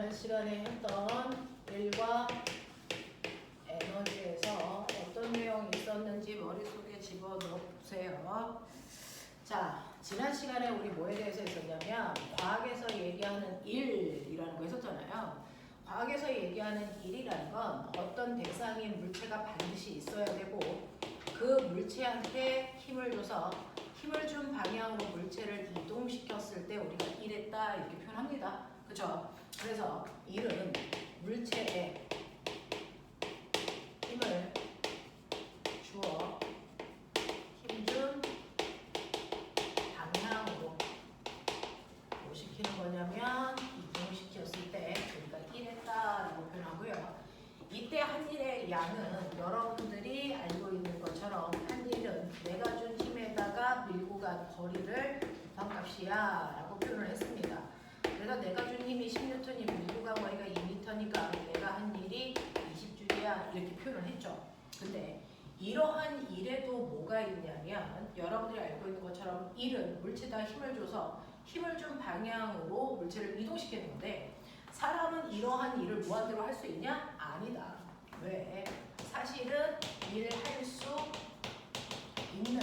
지난 시간에 했던 일과 에너지에서 어떤 내용이 있었는지 머릿속에 집어넣어 보세요. 자, 지난 시간에 우리 뭐에 대해서 했었냐면 과학에서 얘기하는 일이라는 거 했었잖아요. 과학에서 얘기하는 일이라는 건 어떤 대상인 물체가 반드시 있어야 되고 그 물체한테 힘을 줘서 힘을 준 방향으로 물체를 이동시켰을 때 우리가 일했다 이렇게 표현합니다. 그렇죠? 그래서 일은 물체에 힘을 주어 힘준 방향으로 뭐 시키는 거냐면 이동시켰을 때 우리가 일했다라고 표현하고요. 이때 한 일의 양은 여러분들이 알고 있는 것처럼 한 일은 내가 준 힘에다가 밀고 간 거리를 곱한값이야 라고 표현을 했습니다. 그래서 내가 준 힘이 10N이 밀고 간 거리가 2m니까 내가 한 일이 20줄이야 이렇게 표현을 했죠. 근데 이러한 일에도 뭐가 있냐면 여러분들이 알고 있는 것처럼 일은 물체에다 힘을 줘서 힘을 준 방향으로 물체를 이동시키는 건데 사람은 이러한 일을 무한대로 할 수 있냐? 아니다. 왜? 사실은 일할 수 있는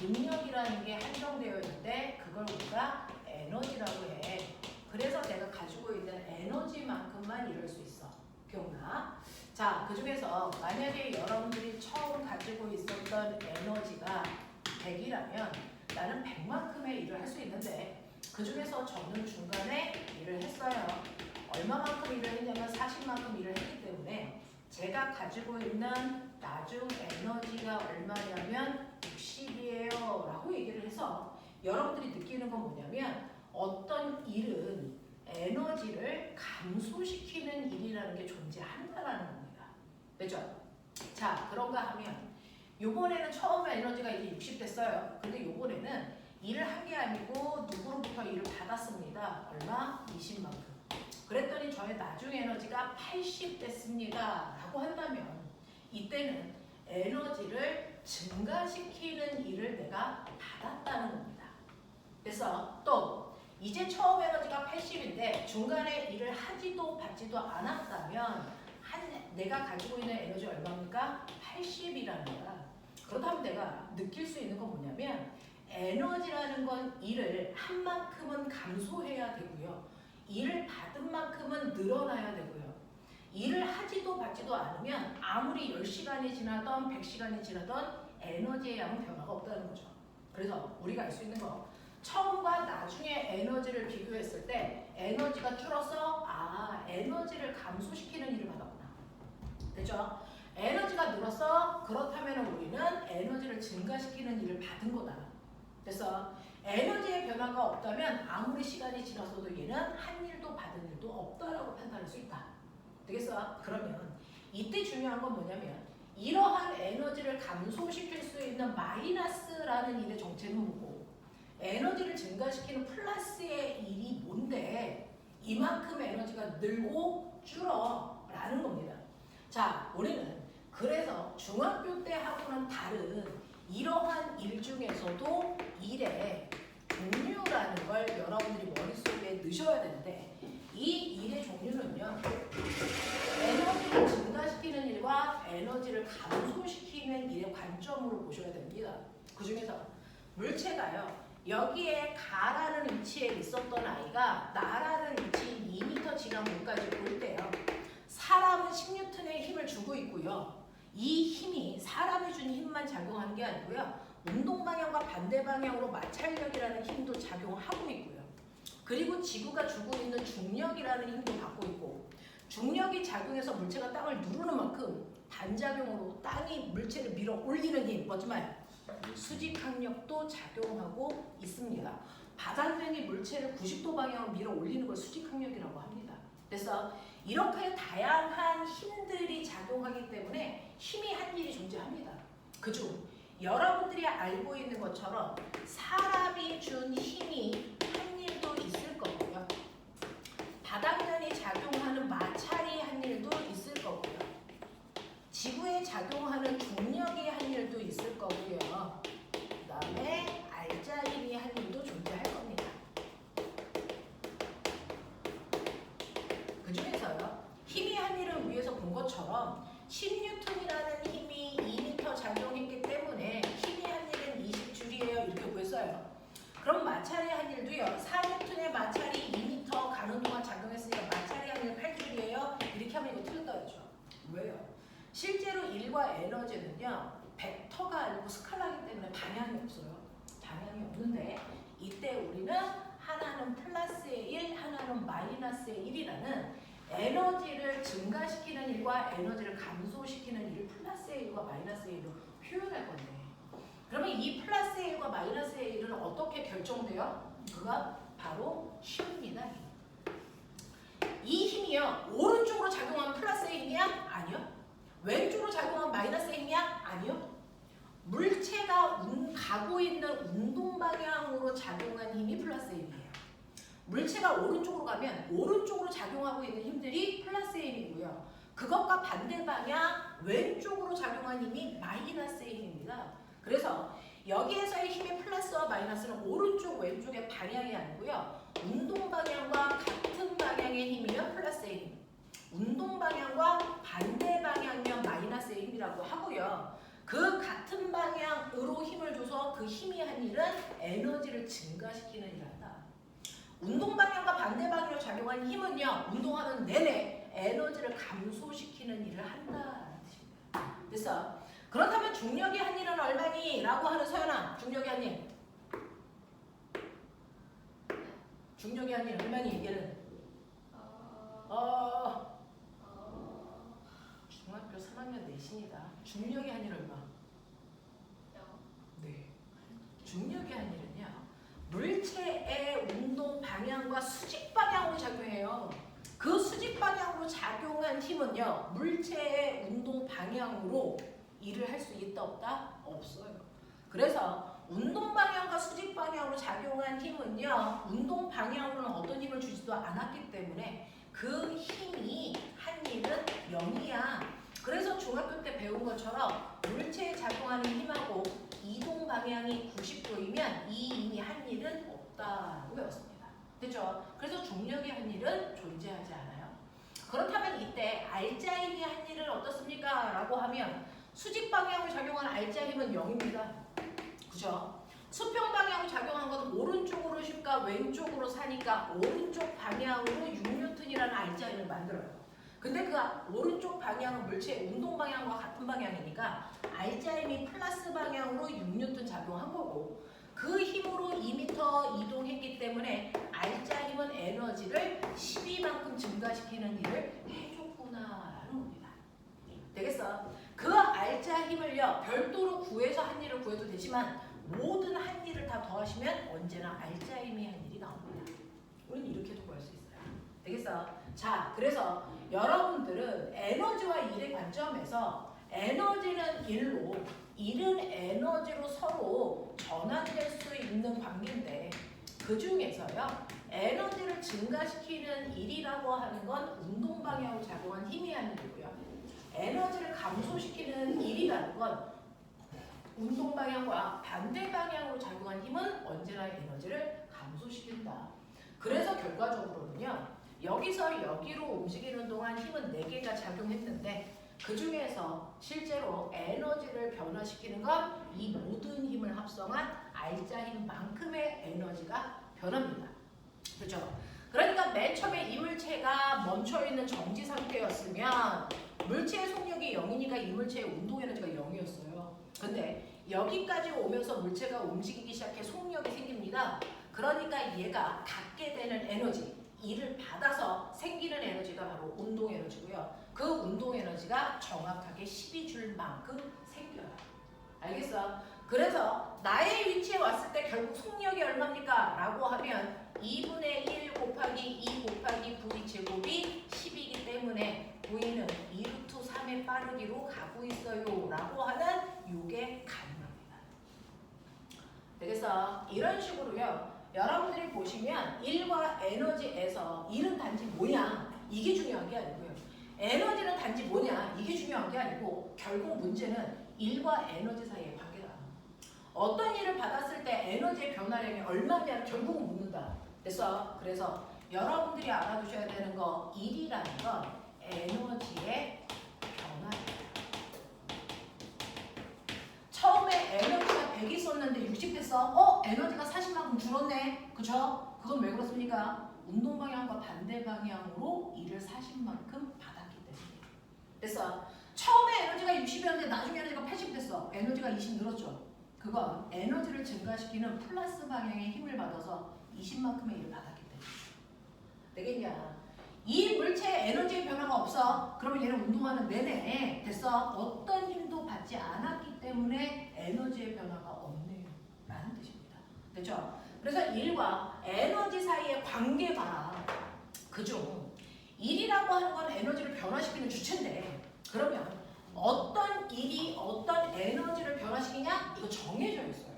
능력이라는 게 한정되어 있는데 그걸 우리가 에너지라고 해. 그래서 내가 가지고 있는 에너지만큼만 이룰 수 있어. 기억나? 자, 그 중에서 만약에 여러분들이 처음 가지고 있었던 에너지가 100이라면 나는 100만큼의 일을 할 수 있는데 그 중에서 저는 중간에 일을 했어요. 얼마만큼 일을 했냐면 40만큼 일을 했기 때문에 제가 가지고 있는 나중 에너지가 얼마냐면 60이에요 라고 얘기를 해서 여러분들이 느끼는 건 뭐냐면 어떤 일은 에너지를 감소시키는 일이라는 게 존재한다라는 겁니다. 그죠? 자, 그런가 하면 요번에는 처음에 에너지가 이제 60 됐어요. 근데 요번에는 일을 한 게 아니고 누구로부터 일을 받았습니다. 얼마? 20만큼. 그랬더니 저의 나중 에너지가 80 됐습니다. 라고 한다면 이때는 에너지를 증가시키는 일을 내가 받았다는 겁니다. 그래서 또 이제 처음 에너지가 80인데 중간에 일을 하지도 받지도 않았다면 내가 가지고 있는 에너지 얼마입니까? 80이라는 거야. 그렇다면 내가 느낄 수 있는 건 뭐냐면 에너지라는 건 일을 한 만큼은 감소해야 되고요. 일을 받은 만큼은 늘어나야 되고요. 일을 하지도 받지도 않으면 아무리 10시간이 지나던 100시간이 지나던 에너지의 양은 변화가 없다는 거죠. 그래서 우리가 알 수 있는 거 처음과 나중에 에너지를 비교했을 때 에너지가 줄어서 에너지를 감소시키는 일을 받았구나. 되죠? 에너지가 늘어서 그렇다면 우리는 에너지를 증가시키는 일을 받은 거다. 그래서 에너지의 변화가 없다면 아무리 시간이 지나서도 얘는 한 일도 받은 일도 없다라고 판단할 수 있다. 되겠어? 그러면 이때 중요한 건 뭐냐면 이러한 에너지를 감소시킬 수 있는 마이너스라는 일의 정체는 뭐고 에너지를 증가시키는 플러스의 일이 뭔데 이만큼 에너지가 늘고 줄어 라는 겁니다. 자, 우리는 그래서 중학교 때 하고는 다른 이러한 일 중에서도 일의 종류라는 걸 여러분들이 머릿속에 넣으셔야 되는데 이 일의 종류는요. 에너지를 증가시키는 일과 에너지를 감소시키는 일의 관점으로 보셔야 됩니다. 그 중에서 물체가요. 여기에 가라는 위치에 있었던 아이가 나라는 위치인 2m 지난 물까지 볼 때요. 사람은 10N의 힘을 주고 있고요. 이 힘이 사람이 준 힘만 작용하는 게 아니고요. 운동 방향과 반대 방향으로 마찰력이라는 힘도 작용하고 있고요. 그리고 지구가 주고 있는 중력이라는 힘도 받고 있고 중력이 작용해서 물체가 땅을 누르는 만큼 반작용으로 땅이 물체를 밀어 올리는 힘, 뭐지만 수직항력도 작용하고 있습니다. 바닥면이 물체를 90도 방향으로 밀어 올리는 걸 수직항력이라고 합니다. 그래서 이렇게 다양한 힘들이 작용하기 때문에 힘이 한 일이 존재합니다. 그중 여러분들이 알고 있는 것처럼 사람이 준 힘이 한 일도 있을 거고요. 바닥면이 작용하는 마찰이 한 일도 있을 거고요. 지구에 작용하는 중력이 한 일도 있을 거고요. 그 다음에 알짜림이 한 일도 존재할 겁니다. 이것처럼 10N이라는 힘이 2m 작용했기 때문에 힘이 한 일은 20줄이에요. 이렇게 구했어요. 그럼 마찰의 한 일도요. 4N의 마찰이 2m 가는 동안 작용했으니까 마찰의 한 일 8줄이에요. 이렇게 하면 이거 틀렸다 했죠. 왜요? 실제로 일과 에너지는요. 벡터가 아니고 스칼라이기 때문에 방향이 없어요. 방향이 없는데 이때 우리는 하나는 플러스의 1, 하나는 마이너스의 1이라는 에너지를 증가시키는 일과 에너지를 감소시키는 일을 플러스의 1과 마이너스의 1로 표현할 건데 그러면 이 플러스의 1과 마이너스의 1은 어떻게 결정돼요? 그가 바로 힘입니다. 이 힘이요. 오른쪽으로 작용하면 플러스의 힘이야? 아니요. 왼쪽으로 작용하면 마이너스의 힘이야? 아니요. 물체가 가고 있는 운동 방향으로 작용한 힘이 플러스의 힘이에요. 물체가 오른쪽으로 가면 오른쪽으로 작용하고 있는 힘들이 플러스의 힘이고요. 그것과 반대 방향 왼쪽으로 작용한 힘이 마이너스의 힘입니다. 그래서 여기에서의 힘의 플러스와 마이너스는 오른쪽 왼쪽의 방향이 아니고요. 운동 방향과 같은 방향의 힘이면 플러스의 힘. 운동 방향과 반대 방향이면 마이너스의 힘이라고 하고요. 그 같은 방향으로 힘을 줘서 그 힘이 한 일은 에너지를 증가시키는 일을 한다. 운동 방향과 반대 방향으로 작용한 힘은요. 운동하는 내내 에너지를 감소시키는 일을 한다는 뜻입니다. 됐어? 그렇다면 중력의 한 일은 얼마니? 라고 하는 서연아. 중력의 한 일. 중력의 한 일 얼마니? 얘는? 중학교 3학년 내신이다. 중력의 한 일 얼마? 네. 중력의 한 일은요. 물체의 운동 방향과 수직 방향으로 작용해요. 그 수직 방향으로 작용한 힘은요. 물체의 운동 방향으로 일을 할 수 있다 없다? 없어요. 그래서 운동 방향과 수직 방향으로 작용한 힘은요. 운동 방향으로는 어떤 힘을 주지도 않았기 때문에 그 힘이 한 일은 0이야. 그래서 중학교 때 배운 것처럼 물체에 작용하는 힘하고 이동 방향이 90도이면 이 힘이 한 일은 없다고 배웠습니다. 됐죠? 그래서 중력의 한 일은 존재하지 않아요. 그렇다면 이때 알자 힘이 한 일은 어떻습니까? 라고 하면 수직 방향으로 작용하는 알자 힘은 0입니다. 그죠? 수평 방향으로 작용한 건 오른쪽으로 쉴까 왼쪽으로 사니까 오른쪽 방향으로 6N이라는 알자 힘을 만들어요. 근데 그 오른쪽 방향은 물체의 운동 방향과 같은 방향이니까 알자 힘이 플러스 방향으로 6N 작용한 거고 그 힘으로 2m 이동했기 때문에 알자 힘은 에너지를 12만큼 증가시키는 일을 해줬구나라는 겁니다. 되겠어? 그 알자 힘을요 별도로 구해서 한 일을 구해도 되지만 모든 한 일을 다 더하시면 언제나 알자 힘이 한 일이 나옵니다. 우리는 이렇게도 구할 수 있어요. 되겠어? 자, 그래서 여러분들은 에너지와 일의 관점에서 에너지는 일로, 일은 에너지로 서로 전환될 수 있는 관계인데 그 중에서요 에너지를 증가시키는 일이라고 하는 건 운동 방향으로 작용한 힘이 하는 일이고요. 에너지를 감소시키는 일이라는 건 운동 방향과 반대 방향으로 작용한 힘은 언제나 에너지를 감소시킨다. 그래서 결과적으로는요. 여기서 여기로 움직이는 동안 힘은 4개가 작용했는데 그 중에서 실제로 에너지를 변화시키는 건 이 모든 힘을 합성한 알자 힘만큼의 에너지가 변합니다. 그렇죠? 그러니까 맨 처음에 이 물체가 멈춰있는 정지 상태였으면 물체의 속력이 0이니까 이 물체의 운동 에너지가 0이었어요. 근데 여기까지 오면서 물체가 움직이기 시작해 속력이 생깁니다. 그러니까 얘가 갖게 되는 에너지, 이를 받아서 생기는 에너지가 바로 운동 에너지고요. 그 운동 에너지가 정확하게 12줄만큼 생겨요. 알겠어? 그래서 나의 위치에 왔을 때 결국 속력이 얼마입니까? 라고 하면 2분의 1 곱하기 2 곱하기 9의 제곱이 10이기 때문에 V는 2루트 3의 빠르기로 가고 있어요. 라고 하는 요게 가능합니다. 되겠어? 이런 식으로요. 여러분들이 보시면 일과 에너지에서 일은 단지 뭐냐? 이게 중요한 게 아니고요. 에너지는 단지 뭐냐? 이게 중요한 게 아니고 결국 문제는 일과 에너지 사이의 관계다. 어떤 일을 받았을 때 에너지의 변화량이 얼마냐를 결국은 묻는다. 됐어? 그래서 여러분들이 알아두셔야 되는 거 일이라는 건 에너지의 됐어? 에너지가 40만큼 줄었네. 그쵸? 그건 왜 그렇습니까? 운동 방향과 반대 방향으로 일을 40만큼 받았기 때문에. 됐어? 처음에 에너지가 60이었는데 나중에 에너지가 80 됐어. 에너지가 20 늘었죠. 그건 에너지를 증가시키는 플러스 방향의 힘을 받아서 20만큼의 일을 받았기 때문에. 되겠냐? 이 물체에 에너지의 변화가 없어. 그러면 얘는 운동하는 내내 됐어. 어떤 힘도 받지 않았기 때문에 에너지의 변화가 없네요. 라는 뜻입니다. 됐죠? 그래서 일과 에너지 사이의 관계 봐라. 그중 일이라고 하는 건 에너지를 변화시키는 주체인데 그러면 어떤 일이 어떤 에너지를 변화시키냐? 이거 정해져 있어요.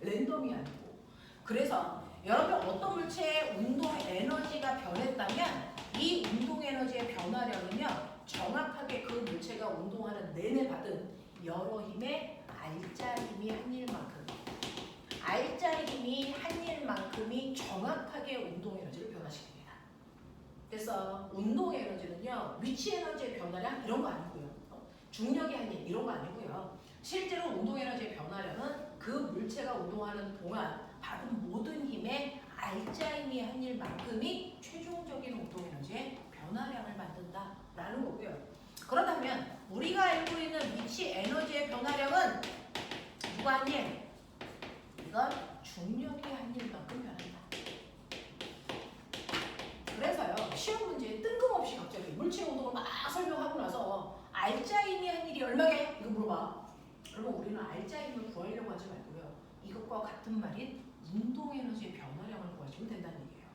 랜덤이 아니고. 그래서 여러분 어떤 물체의 운동 에너지가 변했다면 이 운동 에너지의 변화량은요 정확하게 그 물체가 운동하는 내내 받은 여러 힘의 알짜 힘이 한 일만큼 알짜 힘이 한 일만큼이 정확하게 운동 에너지를 변화시킵니다. 그래서 운동 에너지는요 위치 에너지의 변화량 이런 거 아니고요 중력의 한 일 이런 거 아니고요 실제로 운동 에너지의 변화량은 그 물체가 운동하는 동안 받은 모든 힘의 알짜 힘이 한 일만큼이 최종적인 운동 에너지의 변화량을 만든다라는 거고요. 그렇다면 우리가 알고 있는 위치 에너지의 변화량은 누가 한 일? 이건 중력이 한 일만큼 변한다. 그래서요 시험 문제에 뜬금없이 갑자기 물체 운동을 막 설명하고 나서 알짜 힘이 한 일이 얼마게? 이거 물어봐. 그러면 우리는 알짜 힘을 구하려고 하지 말고요. 이것과 같은 말인 운동 에너지의 변화량을 구하시면 된다는 얘기예요.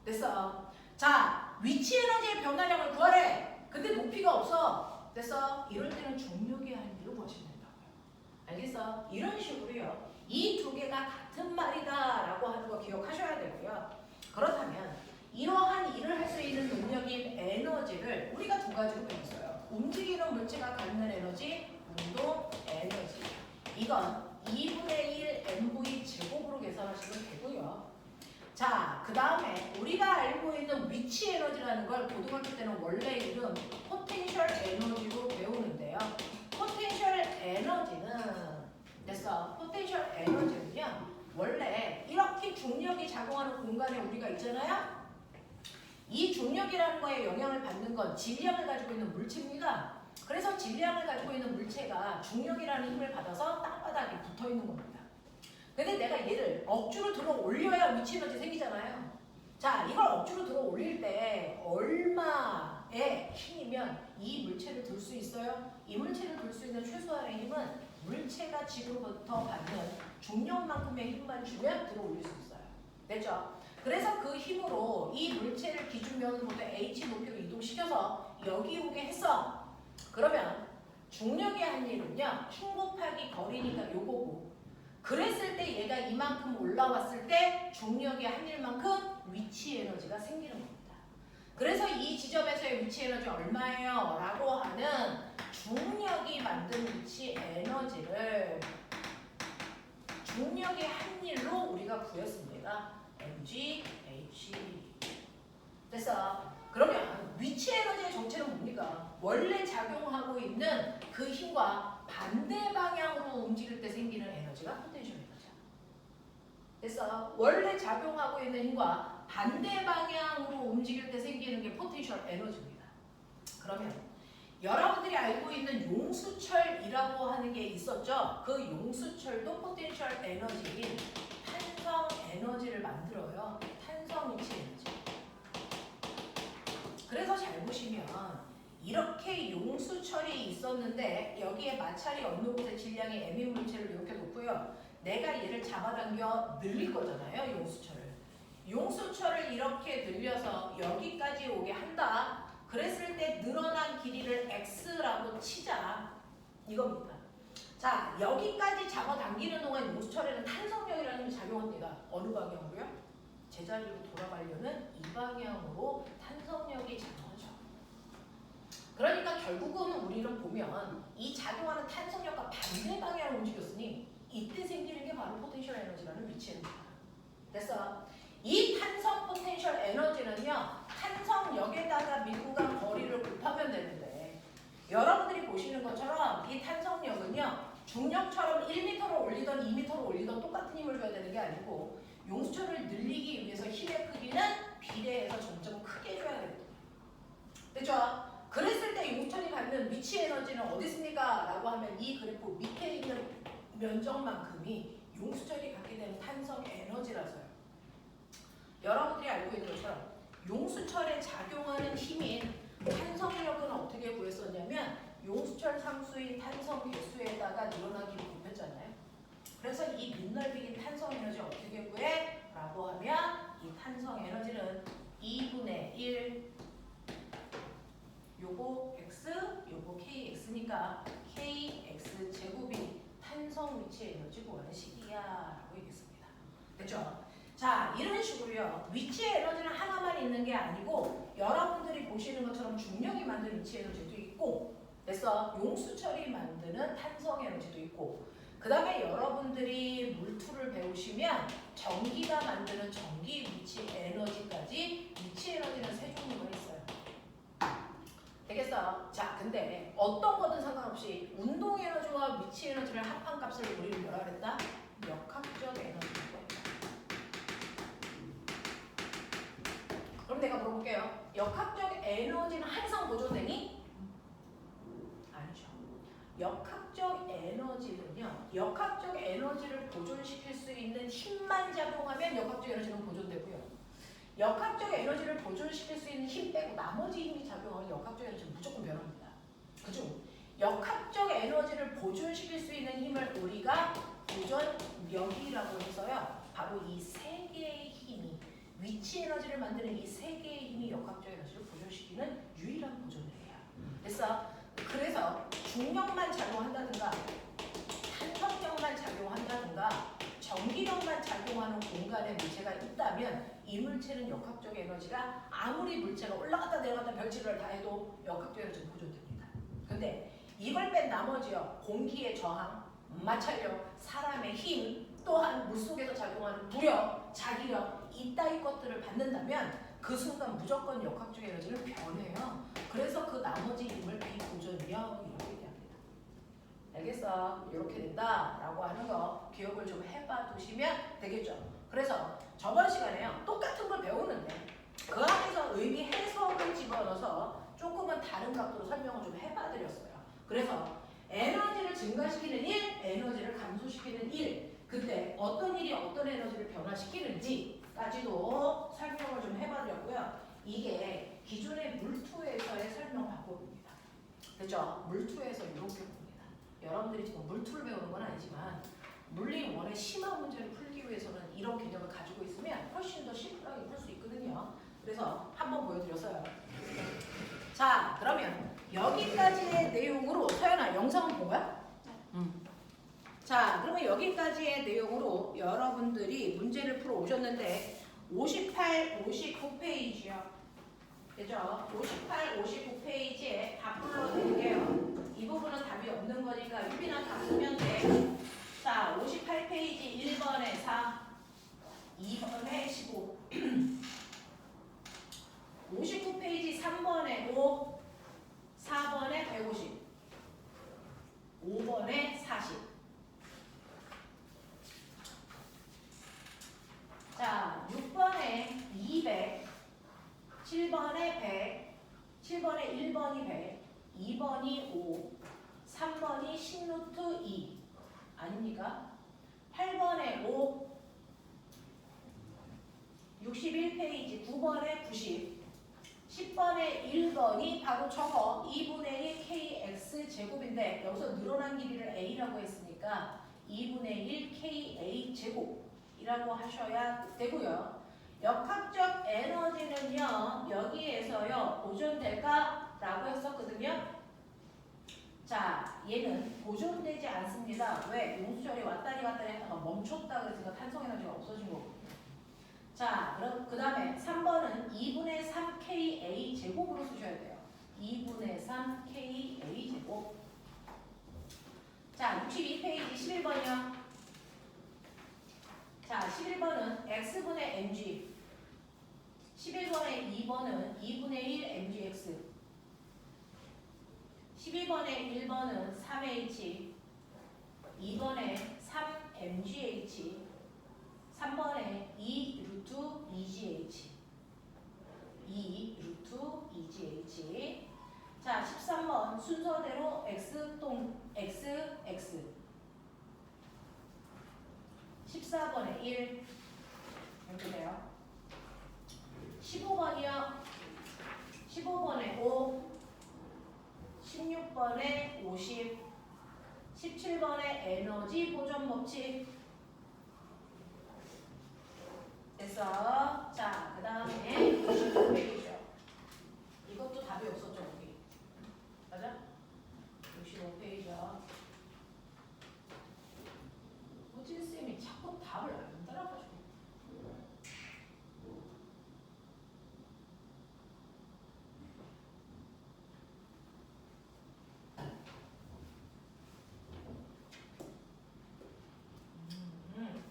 됐어? 자, 위치 에너지의 변화량을 구하래. 근데 높이가 없어. 됐어? 이럴 때는 중력의 한계를 구하시면 된다고요. 알겠어? 이런 식으로요. 이 두 개가 같은 말이다라고 하는 거 기억하셔야 되고요. 그렇다면 이러한 일을 할 수 있는 능력인 에너지를 우리가 두 가지로 배웠어요. 움직이는 물체가 갖는 에너지, 운동 에너지. 이건 2분의 1 mv 제곱으로 계산하시면 되고요. 자, 그 다음에 우리가 알고 있는 위치 에너지라는 걸 고등학교 때는 원래 이름 포텐셜 에너지로 배우는데요. 포텐셜 에너지는 됐어. 포텐셜 에너지는요. 원래 이렇게 중력이 작용하는 공간에 우리가 있잖아요. 이 중력이라는 거에 영향을 받는 건 질량을 가지고 있는 물체입니다. 그래서 질량을 가지고 있는 물체가 중력이라는 힘을 받아서 땅바닥에 붙어 있는 겁니다. 근데 내가 얘를 억지로 들어 올려야 위치 에너지 생기잖아요. 자, 이걸 억지로 들어 올릴 때 얼마의 힘이면 이 물체를 들 수 있어요? 이 물체를 들 수 있는 최소한의 힘은 물체가 지금부터 받는 중력만큼의 힘만 주면 들어 올릴 수 있어요. 됐죠? 그래서 그 힘으로 이 물체를 기준면으로부터 h 높이로 이동시켜서 여기 오게 했어. 그러면 중력의 한일은요. 힘 곱하기 거리니까 요거고 그랬을 때 얘가 이만큼 올라왔을 때 중력의 한일만큼 위치 에너지가 생기는 겁니다. 그래서 이 지점에서의 위치 에너지 얼마예요? 라고 하는 중력이 만든 위치 에너지를 중력의 한일로 우리가 구했습니다. mg, h. 됐어? 그러면 위치 에너지의 정체는 뭡니까? 원래 작용하고 있는 그 힘과 반대 방향으로 움직일 때 생기는 에너지가 포텐셜 에너지야. 됐어? 원래 작용하고 있는 힘과 반대 방향으로 움직일 때 생기는 게 포텐셜 에너지입니다. 그러면 여러분들이 알고 있는 용수철이라고 하는 게 있었죠? 그 용수철도 포텐셜 에너지인 탄성 에너지를 만들어요. 탄성 위치 에너지. 그래서 잘 보시면 이렇게 용수철이 있었는데 여기에 마찰이 없는 곳에 질량이 m인 물체를 이렇게 놓고요. 내가 얘를 잡아당겨 늘릴 거잖아요. 용수철을. 용수철을 이렇게 늘려서 여기까지 오게 한다. 그랬을 때 늘어난 길이를 x라고 치자. 이겁니다. 자, 여기까지 잡아당기는 동안 용수철에는 탄성력이라는 게 작용합니다. 어느 방향으로요? 제자리로 돌아가려는 이 방향으로 탄성력이 작용하죠. 그러니까 결국은 우리는 보면 이 작용하는 탄성력과 반대 방향으로 움직였으니 이때 생기는 게 바로 포텐셜 에너지라는 위치입니다. 됐어? 이 탄성 포텐셜 에너지는요. 탄성력에다가 밀구간 거리를 곱하면 되는데 여러분들이 보시는 것처럼 이 탄성력은요. 중력처럼 1m로 올리던 2m로 올리던 똑같은 힘을 줘야 되는 게 아니고 용수철을 늘리기 위해서 힘의 크기는 비례해서 점점 크게 줘야 되거든요. 됐죠? 그랬을 때 용수철이 갖는 위치 에너지는 어디 있습니까? 라고 하면 이 그래프 밑에 있는 면적만큼이 용수철이 갖게 되는 탄성 에너지라서요. 여러분들이 알고 있는 것처럼 용수철에 작용하는 힘인 탄성력은 어떻게 구했었냐면 용수철 상수인 탄성 개수에다가 늘어나기를 곱했잖아요. 그래서 이 밑넓이인 탄성 에너지 어떻게 구해? 라고 하면 이 탄성 에너지는 2분의 1 요거 x 요거 kx니까 kx 제곱이 탄성 위치 에너지 구하는 식이야 라고 얘기했습니다. 됐죠? 자, 이런 식으로요. 위치 에너지는 하나만 있는 게 아니고 여러분들이 보시는 것처럼 중력이 만드는 위치 에너지도 있고 그래서 용수철이 만드는 탄성 에너지도 있고 그 다음에 여러분들이 물투를 배우시면 전기가 만드는 전기 위치 에너지까지 위치 에너지는 세 종류가 있어요. 되겠어요? 자, 근데 어떤 거든 상관없이 운동 에너지와 위치 에너지를 합한 값을 우리는 뭐라 그랬다? 역학적 에너지라고 합니다. 그럼 내가 물어볼게요. 역학적 에너지는 항상 보존되니? 아니죠. 역학적 에너지는요. 역학적 에너지를 보존시킬 수 있는 힘만 작용하면 역학적 에너지는 보존되고요. 역학적 에너지를 보존시킬 수 있는 힘 빼고 나머지 힘이 작용하면 역학적 에너지는 무조건 변합니다. 그중 역학적 에너지를 보존시킬 수 있는 힘을 우리가 보존력이라고 해서요. 바로 이 세 개의 힘이 위치 에너지를 만드는 이 세 개의 힘이 역학적 에너지를 보존시키는 유일한 보존력이에요. 그래서 중력만 작용한다든가 탄성력만 작용한다든가 전기력만 작용하는 공간에 물체가 있다면 이 물체는 역학적 에너지가 아무리 물체가 올라갔다 내려갔다 별짓을 다 해도 역학적 에너지는 보존됩니다. 근데 이걸 뺀 나머지요. 공기의 저항, 마찰력, 사람의 힘, 또한 물속에서 작용하는 무력, 자기력 이따위 것들을 받는다면 그 순간 무조건 역학적 에너지는 변해요. 그래서 그 나머지 힘을 비보존력 이렇게 얘기합니다. 알겠어? 이렇게 된다라고 하는 거 기억을 좀 해봐 두시면 되겠죠. 그래서 저번 시간에요. 똑같은 걸 배우는데 그 안에서 의미 해석을 집어넣어서 조금은 다른 각도로 설명을 좀 해봐 드렸어요. 그래서 에너지를 증가시키는 일, 에너지를 감소시키는 일 그때 어떤 일이 어떤 에너지를 변화시키는지까지도 설명을 좀 해봐 드렸고요. 이게 기존의 물투에서의 설명 방법입니다. 그렇죠? 물투에서 이렇게 봅니다. 여러분들이 지금 물투를 배우는 건 아니지만 물리 원의 심한 문제를 풀기 위해서는 이런 개념을 가지고 있으면 훨씬 더 심플하게 풀 수 있거든요. 그래서 한번 보여드렸어요. 자, 그러면 여기까지의 내용으로 서연아 영상은 본 거야? 자, 그러면 여기까지의 내용으로 여러분들이 문제를 풀어 오셨는데 58, 59페이지요. 그죠? 58, 59페이지에 답 불러드릴게요. 이 부분은 답이 없는 거니까 유빈아 답 쓰면 돼. 자, 58페이지 1번에 4, 2번에 15, 59페이지 3번에 5, 4번에 150, 5번에 40. 자, 6번에 200, 7번에 100, 7번에 1번이 100, 2번이 5, 3번이 10루트 2. 아닙니까? 8번에 5, 61페이지 9번에 90, 10번에 1번이 바로 저거 2분의 1 kx 제곱인데 여기서 늘어난 길이를 a라고 했으니까 2분의 1 ka 제곱이라고 하셔야 되고요. 역학적 에너지는요. 여기에서요. 보존될까라고 했었거든요. 자, 얘는 보존되지 않습니다. 왜? 용수철이 왔다리 갔다리 했다가 멈췄다 그래서 탄성 에너지가 없어진 거거든요. 자, 그럼 그 다음에 3번은 2분의 3 ka 제곱으로 쓰셔야 돼요. 2분의 3 ka 제곱. 자, 62페이지 11번이요. 자, 11번은 x분의 mg. 11번의 2번은 2분의 1 mgx. 12번의 1번은 3h. 2번에 3mgh, 3번에 2 루트 2gh, 2 루트 2gh. 자, 13번 순서대로 x동 x, x. 14번에 1 이렇게 돼요. 15번이요. 15번에 5, 16번에 50, 17번에 에너지 보존 법칙. 됐어. 자, 그 다음에 65페이지죠. 이것도 답이 없었죠, 여기. 맞아? 65페이지요. 호진쌤이 자꾸 답을 안 따라가지고. 음.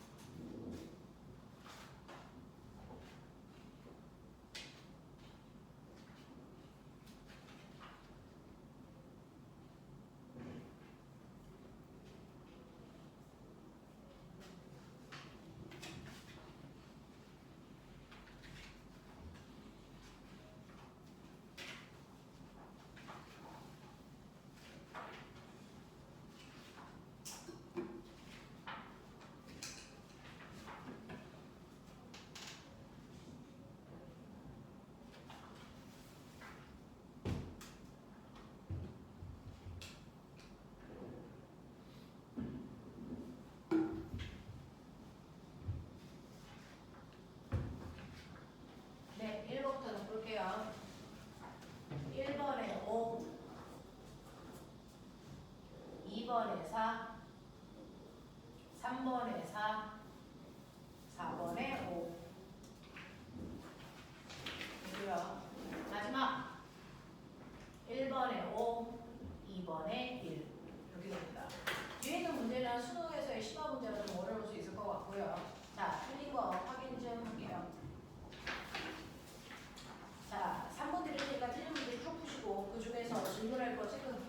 네, 1번부터 볼게요. 1번에 5, 2번에 4, 3번에 4, 4번에 5. 그리고요. 마지막 1번에 5, 2번에 1. 이렇게 됩니다. 뒤에 있는 문제는 수능에서의 시험 문제가 좀 어려울 수 있을 것 같고요. 자, 틀린 거 확인 좀 할게요. 자, 3번 드릴 테니까 틀린 문제 쭉 푸시고 그 중에서 질문할 거 지금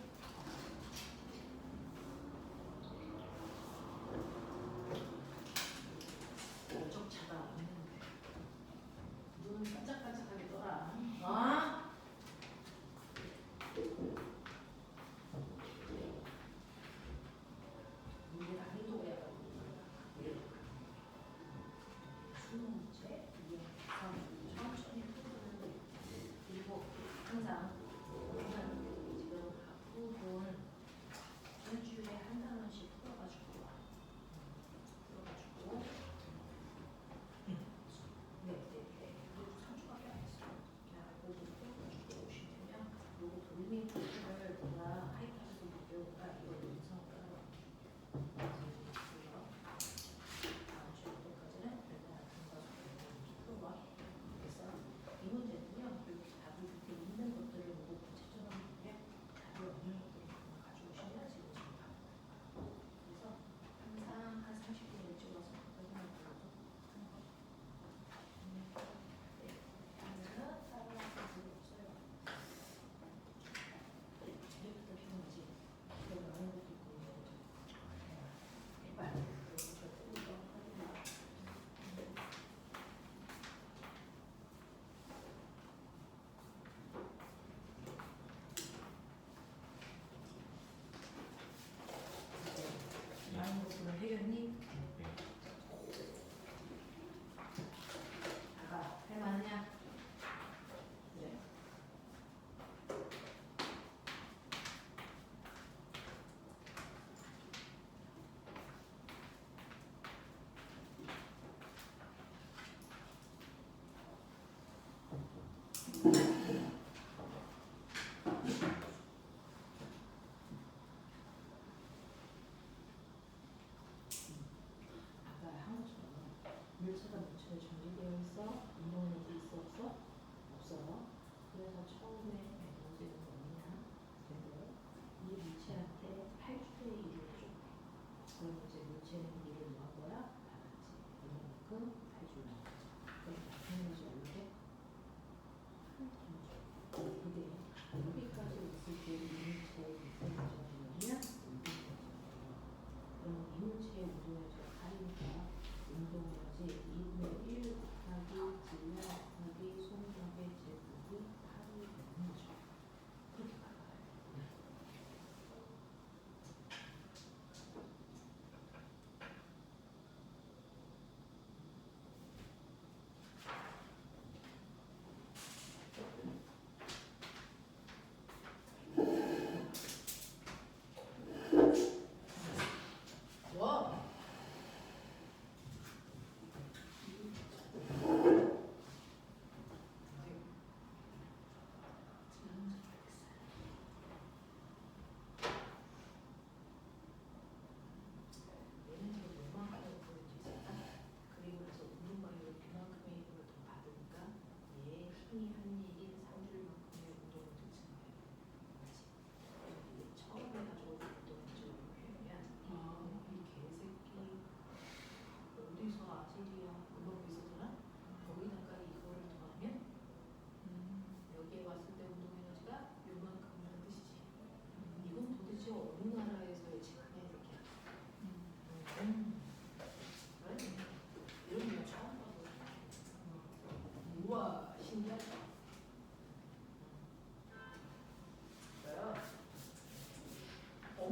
오적차가 없는데 눈은 반짝반짝하게 떠라. 아? 문제 난이도야. 수능 문제, 이해, 천천히 풀어보는. 그리고 항상 저는 지금 앞부분 일주일에 한 단원씩 풀어가지고 네. 그리고 3주밖에 안 했어요. 그냥 앞부분 풀어가지고 오시면 요거 돌림 부분을 내가 하이파이브 못 배우니까 이거 영상 따라와. 다음 주 때까지는 일단 풀어봐. 그래서 이 문제는요, 이렇게 답이 밑에 있는 것들을 보고 구체적으로 보면 답이 없는 것들을 가지고 오시면 지금 정답. 그래서 항상 한 30분을 찍어서 끝나고 하는 거. 네. 그러면은 다른 학생들이 없어요. 이제부터 필요하지. 이거 나오는 것도 있고 이제 빨리 그리고 저 이거 확인해. 많은 것들을 해결니? 아까 할만하냐? 그래. 아까 한 것처럼 물체가 물체에 정지되어 있어? 운동력이 있어 없어? 없어. 그래서 처음에 에너지는 뭐냐? 근데 이 물체한테 8주의 일을 줘. 그럼 이제 물체는 일을 뭐 한 거야? 받았지. 이만큼 8주. 그럼 나쁜 에너지 얼마게? 한 톤.